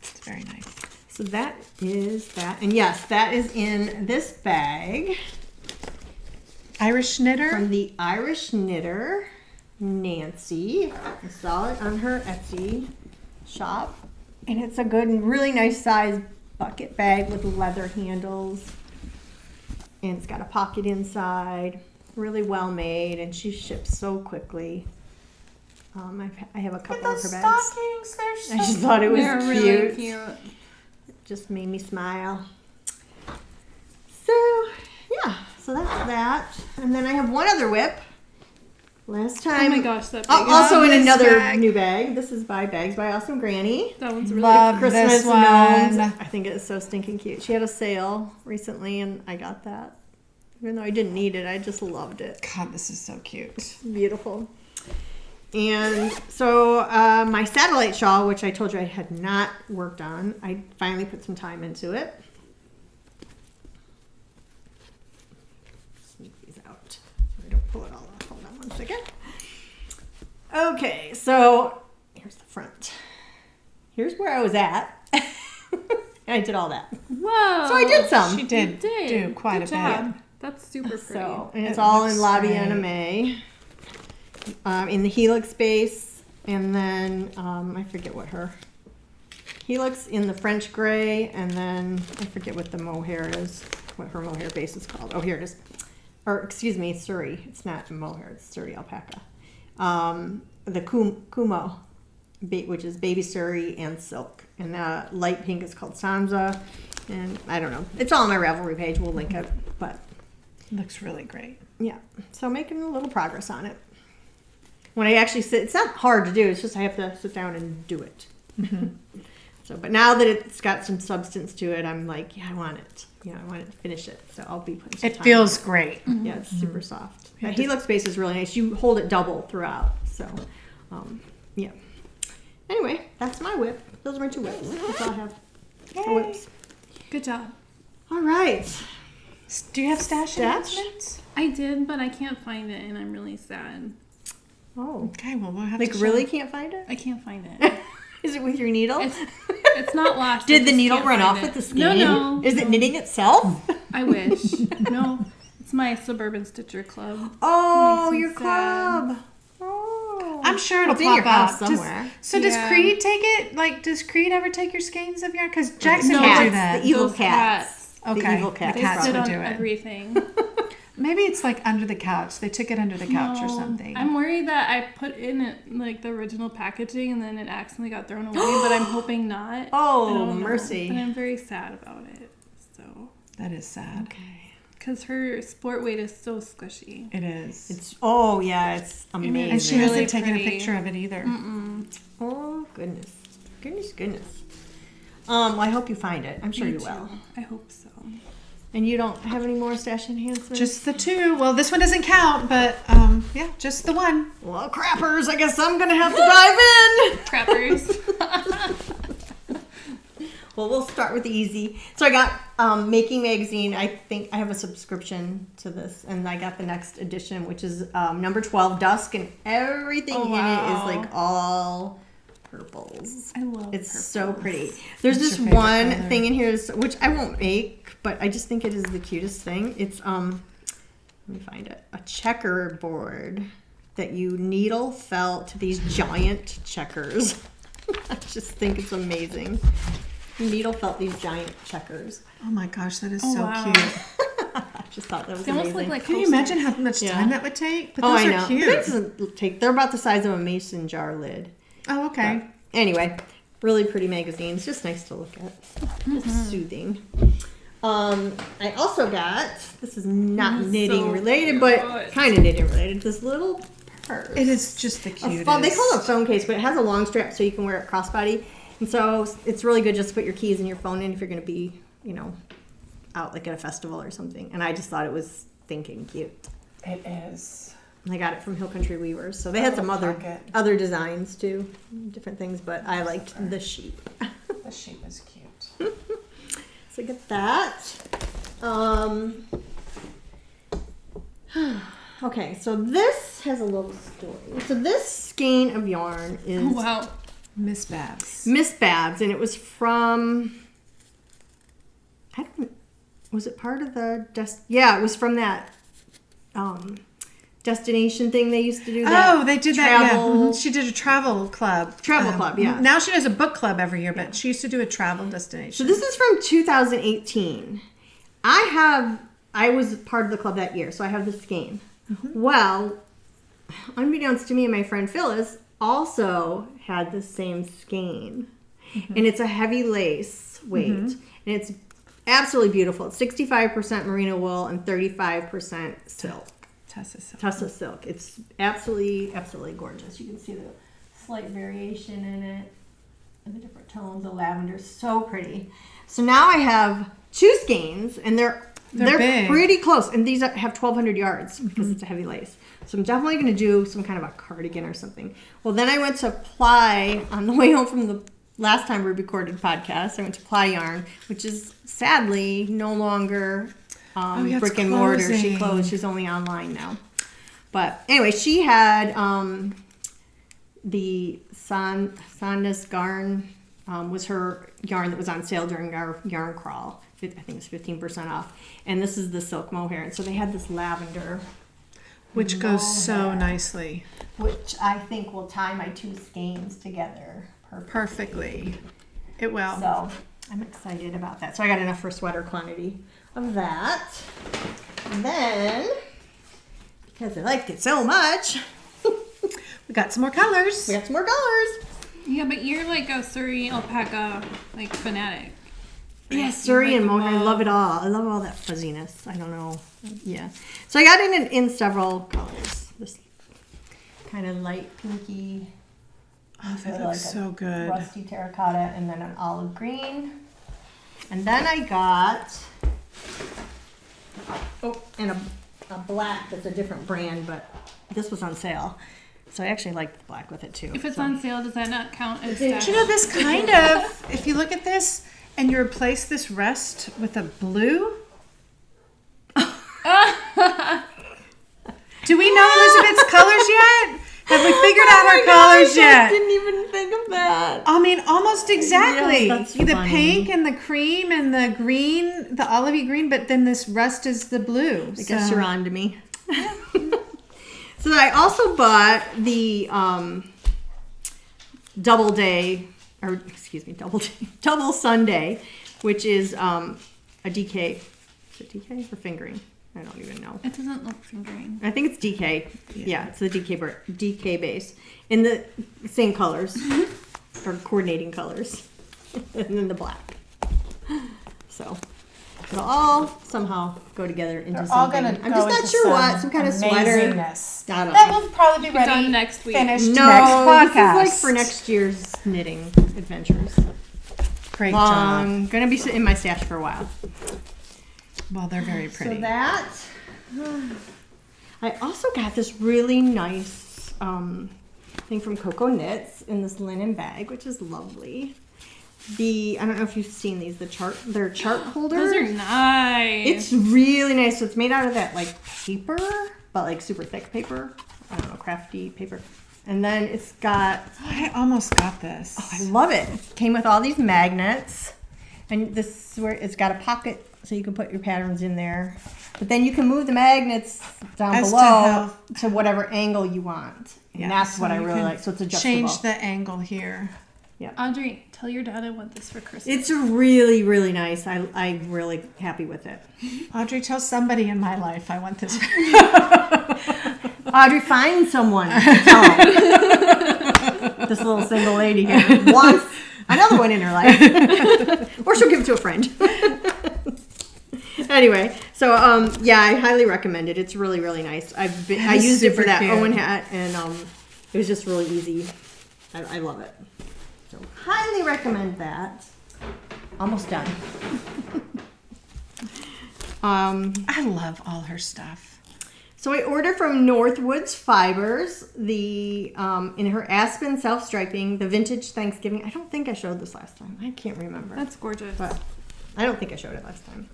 It's very nice. So that is that. And yes, that is in this bag Irish knitter. from the Irish knitter, Nancy. I saw it on her Etsy shop. And it's a good and really nice size bucket bag with leather handles. And it's got a pocket inside. Really well made. And she ships so quickly. I have a couple of her bags. Stockings, they're so I just thought it was They're cute. really cute. Just made me smile. So, yeah. So that's that. And then I have one other whip. Last time. Oh my gosh, that bag Also in this another bag. new bag. This is by Bags by Awesomegrannie. that one's really Love Christmas this one. gnomes. I think it is so stinking cute. She had a sale recently and I got that. Even though I didn't need it, I just loved it. God, this is so cute. Beautiful. And so my satellite shawl, which I told you I had not worked on, I finally put some time into it. Sneak these out so I don't pull it all off. Hold on one second. Okay, so here's the front. Here's where I was at. I did all that. Whoa. So I did some. She did You do quite Good a job. bit. That's super pretty. So, and it's It all in looks Lobby great. Anime. In the helix base, and then I forget what her helix in the French gray, and then I forget what the mohair is, what her mohair base is called. Oh, here it is. Or excuse me, Surrey. It's not mohair. It's Surrey alpaca. The Kumo, which is baby Surrey and silk, and light pink is called Sansa, and I don't know. It's all on my Ravelry page. We'll link it, but Looks really great. Yeah. So making a little progress on it. When I actually sit, it's not hard to do. It's just I have to sit down and do it. So, but now that it's got some substance to it, I'm like, yeah, I want it. I want to finish it. So I'll be putting some It time feels on it. great. Yeah, it's super soft. The helix base is really nice. You hold it double throughout. So, yeah. Anyway, that's my whip. Those are my 2 whips. That's all I have for whips. Good job. All right. Do you have stash enhancements? I did, but I can't find it, and I'm really sad. Oh. Okay, well, we'll have Like, to really can't find it? I can't find it. Is it with your needle? It's not lost. Did the needle run off with the skein? No. Is it knitting itself? I wish. No. It's my Suburban Stitcher Club. Oh, Makes me your sad. club. Oh. I'm sure it'll It's pop in your house out somewhere. Does Yeah. Creed take it? Like, does Creed ever take your skeins of yarn? Because Jackson No, would do it's that. the evil Those cats. Okay. The evil cats. The They cats sit would on do it. everything. Maybe it's like under the couch. They took it under the couch or No. something. I'm worried that I put in it like the original packaging and then it accidentally got thrown away, but I'm hoping not. Oh, I don't know. mercy. But I'm very sad about it. So, That is sad. Okay. because her sport weight is so squishy. It is. It's it's amazing. and she really hasn't taken pretty. a picture of it either. Oh goodness, goodness. Well, I hope you find it. I'm sure you will. I hope so. And you don't have any more stash enhancements? Just the 2. Well, this one doesn't count, but yeah, just the 1. Well, crappers. I guess I'm gonna have to dive in. Crappers. Well, we'll start with the easy. So I got Making Magazine. I think I have a subscription to this, and I got the next edition, which is number 12, Dusk, and everything in it is like all purples. I love It's purples. so pretty. There's What's this your favorite one color? thing in here, which I won't make, but I just think it is the cutest thing. It's let me find it. A checkerboard that you needle felt these giant checkers. I just think it's amazing. Needle felt these giant checkers. Oh my gosh, that is Oh, so wow. cute. I just thought that was They almost amazing. look like Can you coasters. imagine how much time that would take? But Oh, those I are know. cute. It doesn't take. They're about the size of a mason jar lid. Oh, okay. But anyway, really pretty magazine. It's just nice to look at. It's soothing. I also got, this is not knitting so related, cute. but kind of knitting related, this little purse. It is just the A cutest. phone, they call it a phone case, but it has a long strap so you can wear it crossbody. And so it's really good just to put your keys and your phone in if you're going to be, out like at a festival or something. And I just thought it was thinking cute. It is. And I got it from Hill Country Weavers. So they had some pocket. other designs too, different things, but I liked the sheep. The shape is cute. So I get that. Okay, so this has a little story. So this skein of yarn is Wow. Miss Babs. Miss Babs, and it was from, was it part of the, yeah, it was from that destination thing they used to do. Oh, they did that. Yeah. travel- Mhm. She did a travel club. Travel club, yeah. Now she does a book club every year, but she used to do a travel destination. So this is from 2018. I was part of the club that year, so I have this skein. Well, unbeknownst to me and my friend Phyllis, also had the same skein. And it's a heavy lace weight. And it's absolutely beautiful. It's 65% merino wool and 35% silk. Tussa silk. It's absolutely, absolutely gorgeous. You can see the slight variation in it and the different tones. The lavender is so pretty. So now I have two skeins, and they're big. pretty close. And these have 1,200 yards because it's a heavy lace. So I'm definitely going to do some kind of a cardigan or something. Well, then I went to Ply on the way home from the last time we recorded podcast. I went to Ply Yarn, which is sadly no longer yeah, it's brick and mortar. She closing. closed. She's only online now. But anyway, she had the Sandus Garn was her yarn that was on sale during our yarn crawl. I think it was 15% off. And this is the silk mohair. And so they had this lavender, Which goes so nicely. which I think will tie my two skeins together Perfectly. It will. So I'm excited about that. So I got enough for sweater quantity of that. And then, because I liked it so much, We got some more colors. we got some more colors. Yeah, but you're like a Surrey alpaca like fanatic. Yeah, Surrey and Mowry. I love it all. I love all that fuzziness. I don't know. Yeah. So I got it in several colors. This kind of light pinky. Oh, that looks so good. Rusty terracotta, and then an olive green. And then I got and a black that's a different brand, but this was on sale. So I actually like the black with it too. If it's on sale, does that not count as You know, this kind of, if you look at this and you replace this rust with a blue. Do we know Elizabeth's colors yet? Have we figured out our colors yet? I didn't even think of that. I mean, almost exactly. Yeah, that's the funny. pink and the cream and the green, the olivey green, but then this rust is the blue. I guess you're on to me. So I also bought the double Sunday, which is a DK. Is it DK or fingering? I don't even know. It doesn't look fingering. I think it's DK. Yeah, it's the DK base in the same colors or coordinating colors, and then the black. So it'll all somehow go together into They're something. all gonna I'm go just not into sure what. Some kind of sweater. amazingness. I don't That know. will probably be ready done next week. finished No, next podcast. this is like for next year's knitting adventures. Great job. I'm gonna be in my stash for a while. Well, they're very pretty. So that. I also got this really nice thing from Coco Knits in this linen bag, which is lovely. I don't know if you've seen these. They're chart holders. Those are nice. It's really nice. So it's made out of that like paper, but like super thick paper. I don't know, crafty paper. And then it's got. I almost got this. Oh, I love it. Came with all these magnets, and this is where it's got a pocket so you can put your patterns in there. But then you can move the magnets down As to below how- to whatever angle you want. And Yeah, that's so what I you really can like. So it's adjustable. Change the angle here. Audrey, tell your dad I want this for Christmas. It's really, really nice. I'm really happy with it. Audrey, tell somebody in my life I want this. Audrey, find someone to tell this little single lady here wants another one in her life. Or she'll give it to a friend. Anyway, so yeah, I highly recommend it. It's really, really nice. I is used it for super that cute. Owen hat, and it was just really easy. I love it. So highly recommend that. Almost done. I love all her stuff. So I ordered from Northwoods Fibers the in her Aspen self striping, the vintage Thanksgiving. I don't think I showed this last time. I can't remember. That's gorgeous. But I don't think I showed it last time.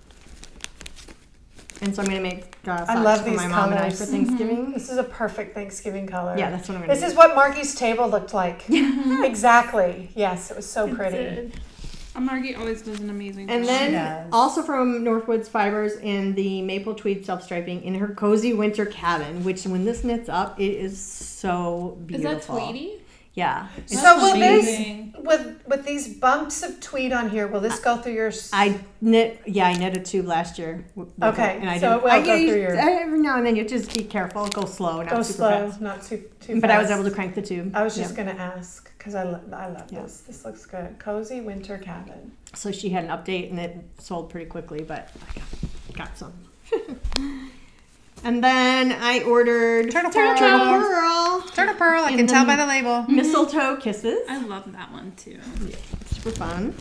And so I'm gonna make I socks love for these my mom and I colors. for Thanksgiving. This is a perfect Thanksgiving color. Yeah, that's what I'm gonna This do. is what Margie's table looked like. Exactly. Yes, it was so pretty. Margie always does an amazing And job. then does. also from Northwoods Fibers in the maple tweed self striping in her cozy winter cabin, which when this knits up, it is so Is beautiful. that Tweety? Yeah. It's So will amazing. this, with these bumps of tweed on here, will this go through your... I knit a tube last year. with Okay, and I so didn't- it will I go used- through your- Every now and then you just be careful, go slow, not Go super slow, fast. not too fast. But I was able to crank the tube. I was just Yeah. going to ask, because I love this. This looks good. Cozy winter cabin. So she had an update and it sold pretty quickly, but I got some. And then I ordered Turtle Pearl. Turtle Pearl, I And can tell by then- the label. Mistletoe kisses. I love that one too. Super fun.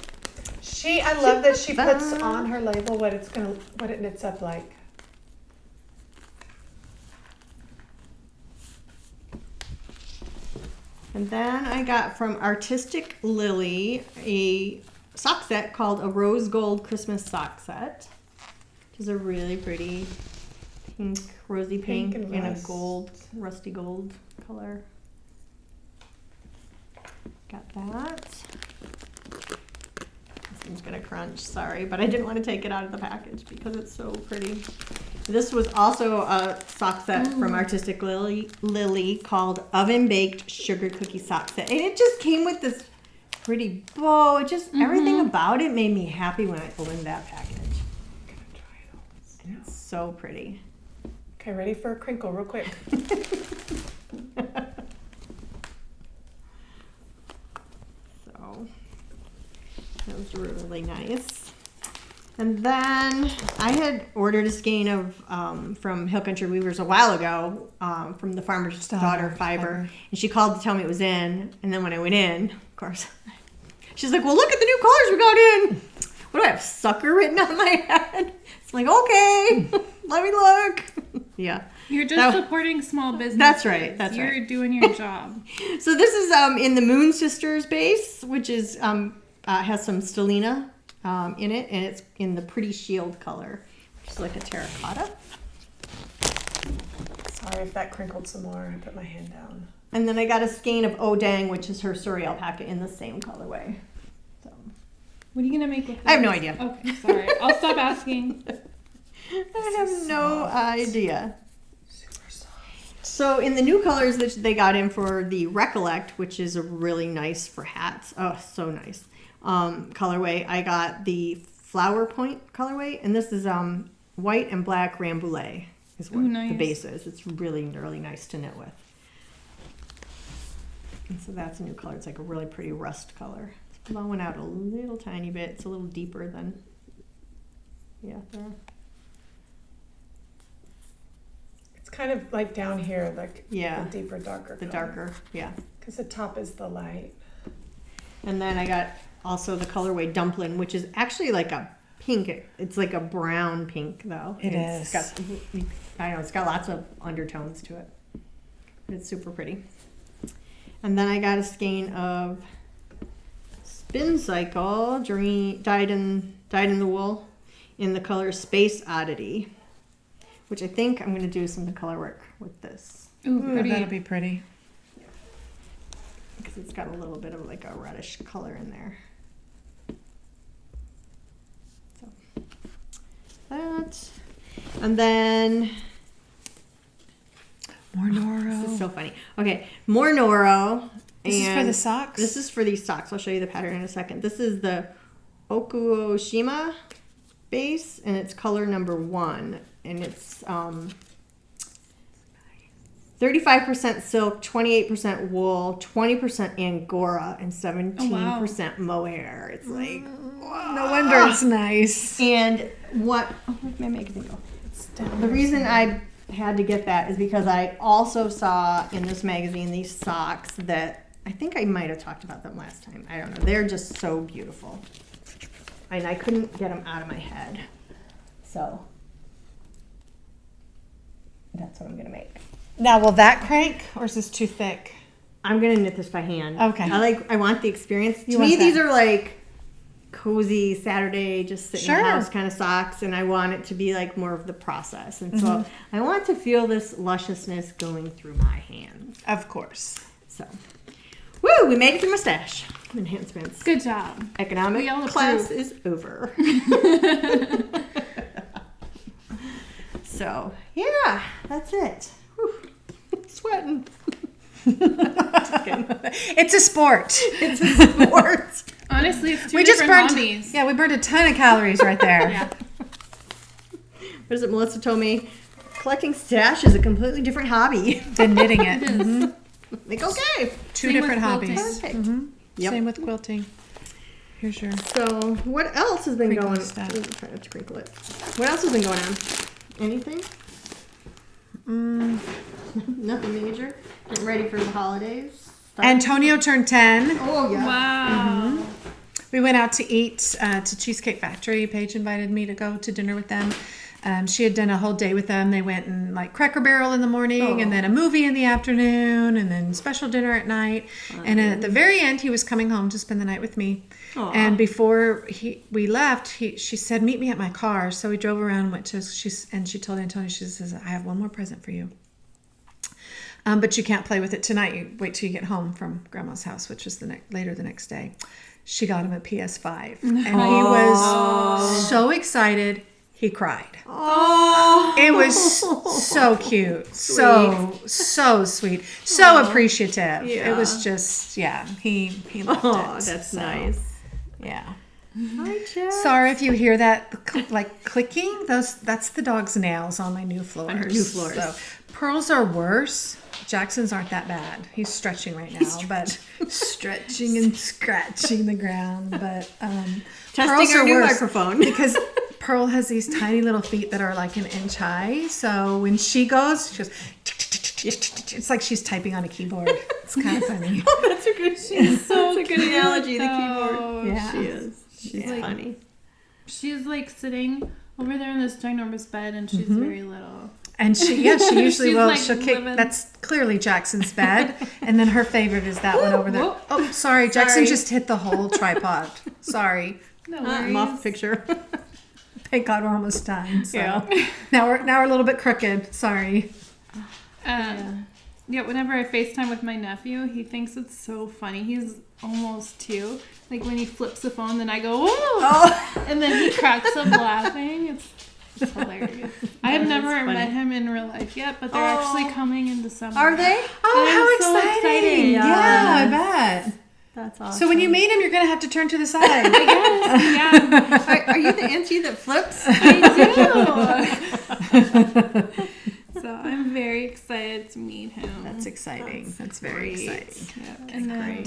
I love that she puts on her label what it knits up like. And then I got from Artistic Lily a sock set called a Rose Gold Christmas sock set, which is a really pretty pink, rosy pink, Pink and and a rust. gold, rusty gold color. Got that. This one's gonna crunch, sorry, but I didn't want to take it out of the package because it's so pretty. This was also a sock set from Artistic Lily called Oven Baked Sugar Cookie Sock Set. And it just came with this pretty bow. It just, everything about it made me happy when I opened that package. And it's so pretty. Okay, ready for a crinkle real quick. So, that was really nice. And then I had ordered a skein of from Hill Country Weavers a while ago from the Farmer's Daughter Fiber. And she called to tell me it was in. And then when I went in, of course, she's like, well, look at the new colors we got in. What do I have, sucker written on my head? It's like, okay, let me look. Yeah. You're just supporting small business. That's right. That's You're right. doing your job. So this is in the Moon Sisters base, which is has some stellina in it, and it's in the Pretty Shield color, which is like a terracotta. Sorry if that crinkled some more. I put my hand down. And then I got a skein of Odang, which is her Surrey alpaca in the same colorway. So What are you going to make with this? I have no idea. Okay, sorry. I'll stop asking. I have no idea. So in the new colors that they got in for the Recollect, which is a really nice for hats, oh, so nice, colorway, I got the Flower Point colorway, and this is white and black Rambouillet is what the base is. It's really, really nice to knit with. And so that's a new color. It's like a really pretty rust color. It's blowing out a little tiny bit. It's a little deeper than, there. It's kind of like down here, like the deeper, darker The color. darker, yeah. Because the top is the light. And then I got also the colorway Dumpling, which is actually like a pink. It's like a brown pink, though. It's got, I know, it's got lots of undertones to it. It's super pretty. And then I got a skein of Spin Cycle, dyed in the wool, in the color Space Oddity, which I think I'm going to do some color work with this. Ooh, pretty. That'll be pretty. Because it's got a little bit of like a reddish color in there. So that, and then More Noro. this is so funny. Okay, more Noro. This is for the socks? This is for these socks. I'll show you the pattern in a second. This is the Okuoshima base, and it's color number 1, and it's 35% silk, 28% wool, 20% Angora, and 17% mohair. It's like, wow. No wonder it's nice. And what, where's my magazine go? The reason I had to get that is because I also saw in this magazine these socks that I think I might have talked about them last time. I don't know. They're just so beautiful. And I couldn't get them out of my head. So that's what I'm going to make. Now, will that crank, or is this too thick? I'm going to knit this by hand. Okay. I want the experience. You To want me, these that. are like cozy Saturday, just sit in the house kind of socks, and I want it to be like more of the process. And so I want to feel this lusciousness going through my hands. Of course. So, woo, we made it through my stash. Enhancements. Good job. Economic We all class approve. is over. So, yeah, that's it. Whew. Sweating. Just kidding. It's a sport. It's a sport. Honestly, it's two We just different burned. hobbies. Yeah, we burned a ton of calories right there. Yeah. What is it? Melissa told me collecting stash is a completely different hobby. Than knitting it. It is. Like, okay. Two Same different with quilting. hobbies. Perfect. Yep. Same with quilting. Here's your. So, what else has been Crinkly going stuff. Ooh, try not to crinkle it. What else has been going on? Anything? Nothing major. Getting ready for the holidays. Antonio turned 10. Oh, yeah. Wow. We went out to eat to Cheesecake Factory. Paige invited me to go to dinner with them. She had done a whole day with them. They went and like Cracker Barrel in the morning, and then a movie in the afternoon, and then special dinner at night. And at the very end, he was coming home to spend the night with me. Aw. And before we left, she said, "Meet me at my car." So we drove around, and went to and she told Antonio, she says, "I have one more present for you. But you can't play with it tonight. You wait till you get home from Grandma's house," which was later the next day. She got him a PS5, and he was so excited he cried. Oh. It was so cute, so sweet, so appreciative. Yeah. It was just he loved Oh, it. that's So, nice. Yeah. Hi, Jeff. Sorry if you hear that like clicking. That's the dog's nails on my new floors. On your new floors. So, pearls are worse. Jackson's aren't that bad. He's stretching right now, but stretching and scratching the ground. But Testing pearls our are new worse microphone. because Pearl has these tiny little feet that are like an inch high. So when she goes, she goes, it's like she's typing on a keyboard. It's kind of funny. Oh, that's a good. She's so That's a good analogy. The keyboard. though. Yeah. She is. She's like- funny. She's like sitting over there in this ginormous bed, and she's very little. And she usually She's, will. like, She'll kick. living- That's clearly Jackson's bed, and then her favorite is that one over there. whoop. Oh, sorry, Jackson Sorry. just hit the whole tripod. Sorry. No I'm off the picture. Thank God we're almost done. So. Yeah. Now we're a little bit crooked. Sorry. Yeah, whenever I FaceTime with my nephew, he thinks it's so funny. He's almost 2. Like when he flips the phone, then I go, "Whoa!" Oh. And then he cracks up laughing. It's hilarious. I have That is never funny. met him in real life yet, but they're actually coming in December. Are they? Oh, I'm so how exciting! excited. Yeah, I bet. That's awesome. So when you meet him, you're gonna have to turn to the side. Yeah, are you the auntie that flips? I do. So I'm very excited to meet him. That's exciting. That's very great. exciting. Yeah. And then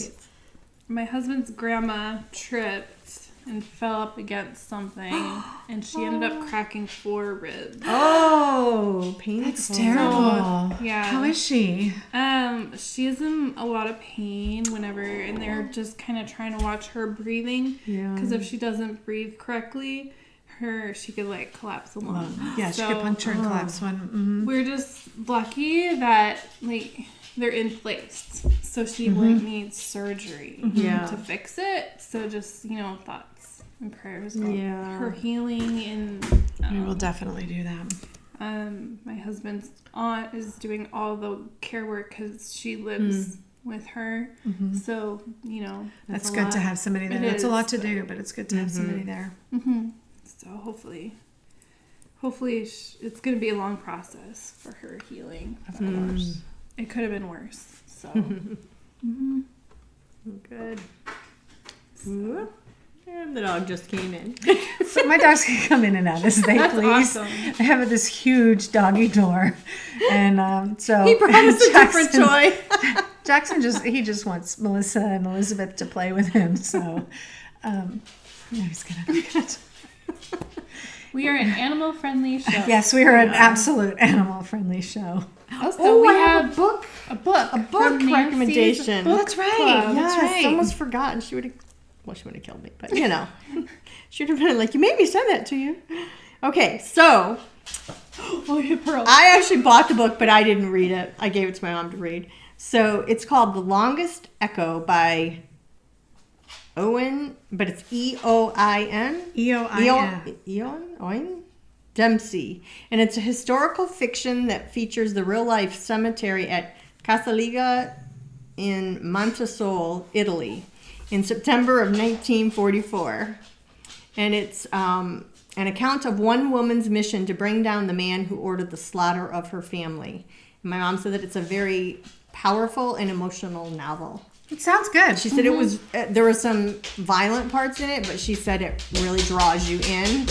my husband's grandma tripped and fell up against something, and she ended up cracking 4 ribs. Oh, painful. That's terrible. Yeah. How is she? She's in a lot of pain whenever, and they're just kind of trying to watch her breathing. Yeah. Because if she doesn't breathe correctly, she could like collapse a lung. Yeah, she could puncture and collapse one. Mm-hmm. We're just lucky that like they're in place, so she wouldn't need surgery Yeah. to fix it. So just thoughts and prayers about Yeah. her healing, and We will definitely do that. my husband's aunt is doing all the care work because she lives with her. So That's a good lot. to have somebody there. It That's a is, lot to but- do, but it's good to have somebody there. So hopefully it's going to be a long process for her healing. Of course. It could have been worse. So Good. Ooh. And the dog just came in. So my dogs can come in and out as they That's please. awesome. I have this huge doggy door, and so He brought us a different toy. Jackson just wants Melissa and Elizabeth to play with him. So he's gonna be good. we are an animal-friendly show. Yes, we are an absolute animal-friendly show. Also, we I have a book. a book Book from Nancy's recommendation. Book That's right. Club. That's Yes, right. almost forgotten. She would have. Well, she would have killed me, but she would have been like, "You made me send that to you." Okay, so Oh, yeah, Pearl. I actually bought the book, but I didn't read it. I gave it to my mom to read. So it's called The Longest Echo by Owen, but it's Eoin. Eoin Dempsey. And it's a historical fiction that features the real-life cemetery at Casaliga in Montesole, Italy, in September of 1944. And it's an account of one woman's mission to bring down the man who ordered the slaughter of her family. And my mom said that it's a very powerful and emotional novel. It sounds good. She said it was there were some violent parts in it, but she said it really draws you in.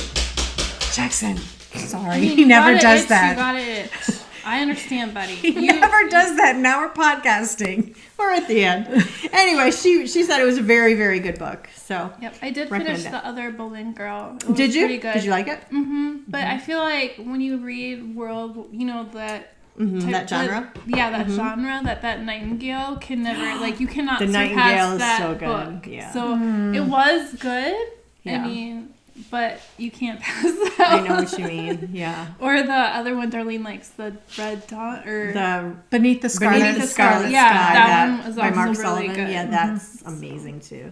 Jackson. Sorry, You he never gotta does itch, that. You got it. I understand, buddy. He never does that. Now we're podcasting. We're at the end. Anyway, she said it was a very, very good book. So Yep, I did Recommend finish it. the other Boleyn Girl. It was did you? Pretty good. Did you like it? But I feel like when you read world, that That genre? that genre, that Nightingale can never, you cannot The surpass Nightingale is that so good, book. yeah. So it was good. Yeah. I mean, but you can't pass that. I know what you mean. Yeah. Or the other one Darlene likes, the Red Dawn, or The Beneath the Scarlet. Beneath the Scarlet Yeah, Sky. that one was by also Mark really Sullivan. good. Yeah, that's amazing too.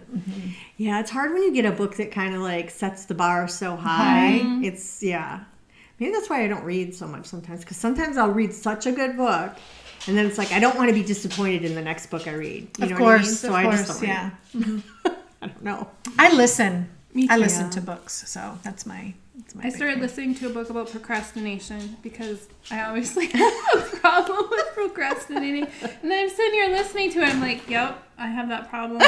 Yeah, it's hard when you get a book that kind of sets the bar so high. It's maybe that's why I don't read so much sometimes, because sometimes I'll read such a good book, and then it's like I don't want to be disappointed in the next book I read. You know what I mean? So I just don't read. yeah. I don't know. I listen. Me I too. listen to books, so that's my. I big started thing. listening to a book about procrastination because I obviously have a problem with procrastinating. And I'm sitting here listening to it. I'm like, yep, I have that problem.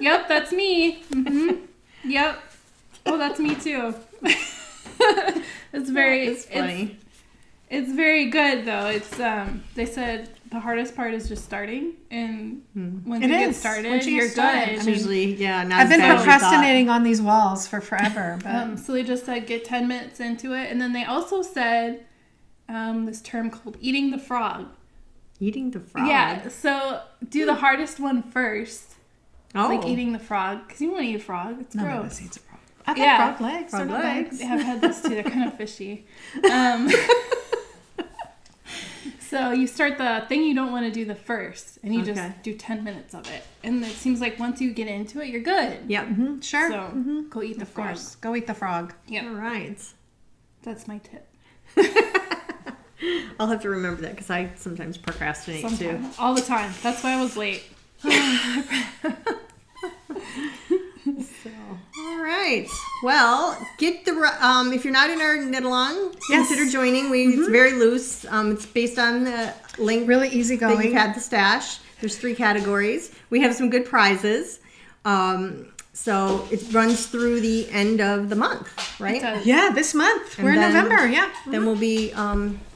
Yep, that's me. Yep. Oh, that's me too. It's very It's funny. It's very good though. It's they said the hardest part is just starting, and once It you get is. started, Once you you're get started. good. It's usually, not I've been as bad as we thought. procrastinating on these walls for forever. But So they just said get 10 minutes into it, and then they also said this term called eating the frog. Eating the frog. Yeah, so do the hardest one first, Oh. like eating the frog, because you don't want to eat a frog. It's none of gross. us eats a frog. I've Yeah. had frog legs. Frog They're not bad. legs. I've had those too. They're kind of fishy. So you start the thing you don't want to do the first, and you Okay. just do 10 minutes of it. And it seems like once you get into it, you're good. Yep. Sure. So go eat the Of frog. course. Go eat the frog. Yeah, All right. that's my tip. I'll have to remember that because I sometimes procrastinate too. Sometimes. All the time. That's why I was late. All right. Well, get the if you're not in our knit along, Yes. consider joining. It's very loose. It's based on the link Really easy that you've going. had the stash. There's 3 categories. We have some good prizes. So it runs through the end of the month, right? It does. Yeah, this month. And We're in then- November. Yeah. Then we'll be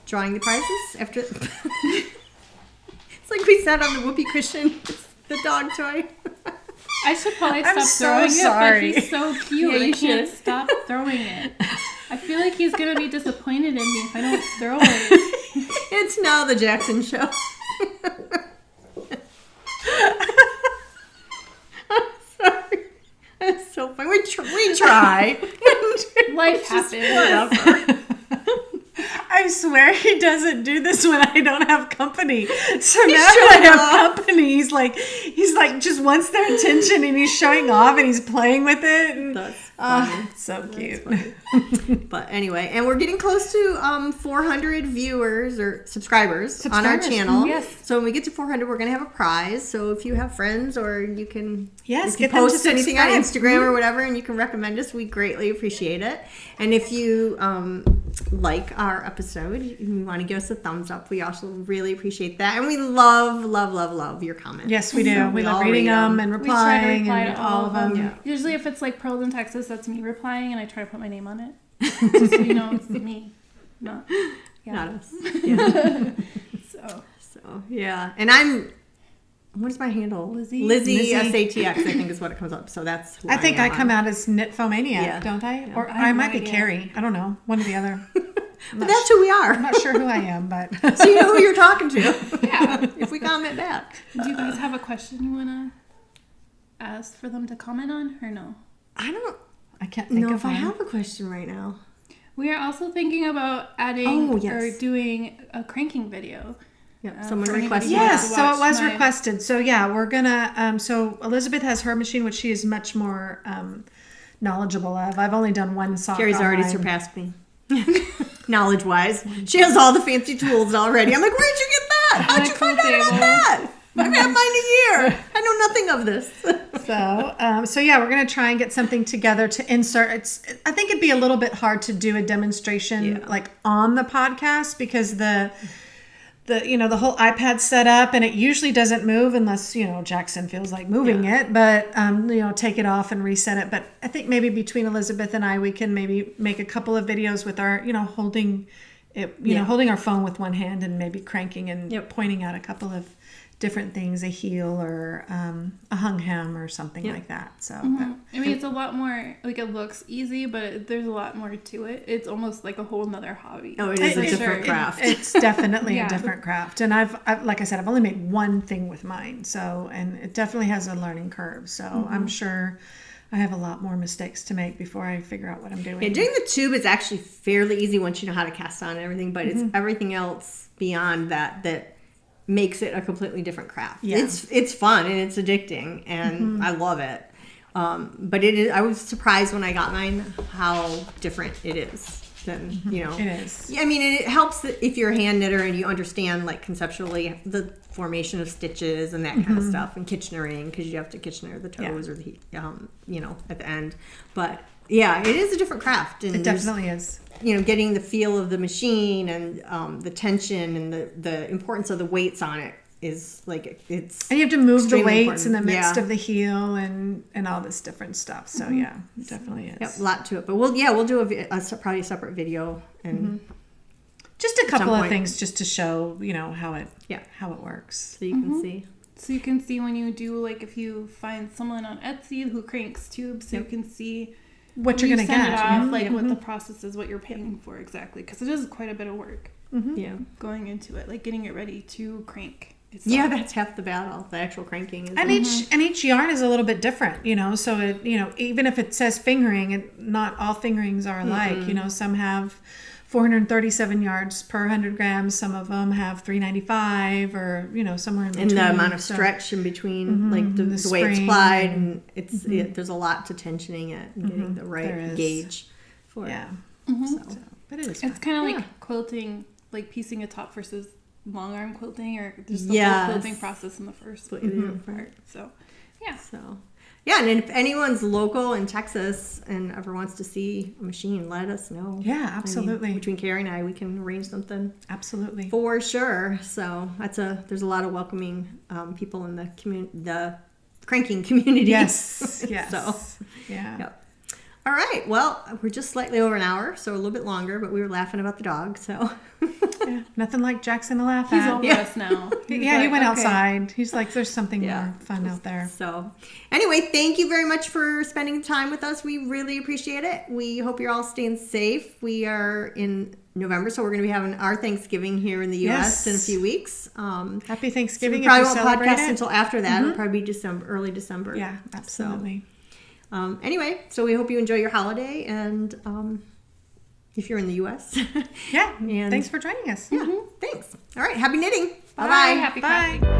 drawing the prizes after. It's like we sat on the whoopee cushion. It's the dog toy. I should probably I'm stop so throwing sorry. it, but he's so cute. Yeah, you I can't should. stop throwing it. I feel like he's going to be disappointed in me if I don't throw it. It's now the Jackson show. I'm sorry. That's so funny. We try. Life Just happens. whatever. I swear he doesn't do this when I don't have company. So now showing that I have company, he's like just wants their attention and he's showing off and he's playing with it. And, That's funny. so cute. But anyway, and we're getting close to 400 viewers or subscribers on our Subscribers, channel. yes. So when we get to 400, we're going to have a prize. So if you have friends or you can Yes, if you get them to post anything on subscribe. Instagram or whatever and you can recommend us, we greatly appreciate it. And if you like our episode, you want to give us a thumbs up, we also really appreciate that. And we love your comments. Yes, we do. We love all reading read them and We try to replying reply and to all of them. Yeah. Usually if it's like Pearls in Texas, that's me replying, and I try to put my name on it. Just so you know it's me. Not Not us. Yeah. So, yeah. And what is my handle? Lizzie? Lizzie SATX, I think is what it comes up. So that's who I think I am come on. out as Knitfomaniac, Yeah. don't I? Yeah. Or I have I no might be idea. Carrie. I don't know. One or the other. But that's who we are. I'm not sure who I am, but So you know who you're talking to. Yeah. If we comment back. Do you guys have a question you want to ask for them to comment on, or no? I don't I can't think know of if I one. have a question right now. We are also thinking about adding Oh, yes. or doing a cranking video. Yep. Someone for requested anybody Yes, to so it watch was my- requested. So yeah, we're gonna. So Elizabeth has her machine, which she is much more knowledgeable of. I've only done one sock. Carrie's already online. surpassed me. Knowledge wise. She has all the fancy tools already. I'm like, where'd you get that? How'd you find out about that? I've had mine a year. I know nothing of this. So yeah, we're gonna try and get something together to insert. I think it'd be a little bit hard to do a demonstration like on the podcast because the whole iPad set up and it usually doesn't move unless Jackson feels like moving it. But take it off and reset it. But I think maybe between Elizabeth and I, we can maybe make a couple of videos with our holding it, holding our phone with one hand and maybe cranking and pointing out a couple of different things, a heel or a hung hem or something like that. So I mean, it's a lot more, like, it looks easy, but there's a lot more to it. It's almost like a whole nother hobby. Oh, it is a For different sure. craft. it's definitely Yeah. a different craft. And I've like I said, I've only made one thing with mine. So, and it definitely has a learning curve. So I'm sure I have a lot more mistakes to make before I figure out what I'm doing. Yeah, doing the tube is actually fairly easy once you know how to cast on and everything, but it's everything else beyond that makes it a completely different craft. Yeah. It's fun and it's addicting and I love it. But it is. I was surprised when I got mine how different it is than It is. I mean, it helps if you're a hand knitter and you understand like conceptually the formation of stitches and that kind of stuff and Kitchenering because you have to Kitchener the toes or the at the end. But yeah, it is a different craft. And It definitely is. getting the feel of the machine and the tension and the importance of the weights on it is like it's. And you have to move the extremely weights in the important. midst Yeah. of the heel and all this different stuff. So yeah, it definitely is. Yep, a lot to it. But we'll do probably a separate video and Just a couple of point. things just to show, how it Yeah. how it works. So you can see. So you can see when you do, like, if you find someone on Etsy who cranks tubes, so you can see What when you're going to send get. it off, Mhm. like what the process is, what you're paying for exactly, because it is quite a bit of work Yeah. going into it, like getting it ready to crank. Yeah, that's half the battle. The actual cranking is. And each yarn is a little bit different, so it, even if it says fingering, not all fingerings are alike. Some have 437 yards per 100 grams. Some of them have 395, or somewhere in between. and the amount of So- stretch in between, like the way it's spring plied, and it's there's a lot to tensioning it and getting the There right is. gauge for it. Yeah. So, but it is. It's fun. kind of Yeah. like quilting, like piecing a top versus long arm quilting, or just the Yes. whole quilting process in the first part. So, yeah. So, yeah, and if anyone's local in Texas and ever wants to see a machine, let us know. Yeah, I mean, absolutely. between Carrie and I, we can arrange something Absolutely. for sure. So there's a lot of welcoming people in the cranking community. Yes. Yes. So, yeah. yep. All right. Well, we're just slightly over an hour, so a little bit longer, but we were laughing about the dog. So, Yeah. Nothing like Jackson to laugh He's at. over us now. He like, went okay. outside. He's like, there's something Yeah. more fun out there. So, anyway, thank you very much for spending time with us. We really appreciate it. We hope you're all staying safe. We are in November, so we're going to be having our Thanksgiving here in the U.S. Yes. in a few weeks. Happy So Thanksgiving. we probably if you won't celebrate podcast it. until after that. It'll probably be early December. Yeah, absolutely. Anyway, so we hope you enjoy your holiday, and if you're in the U.S. Yeah. And- Thanks for joining us. yeah, thanks. All right, happy knitting. Bye. Bye-bye. Happy Bye. crafting.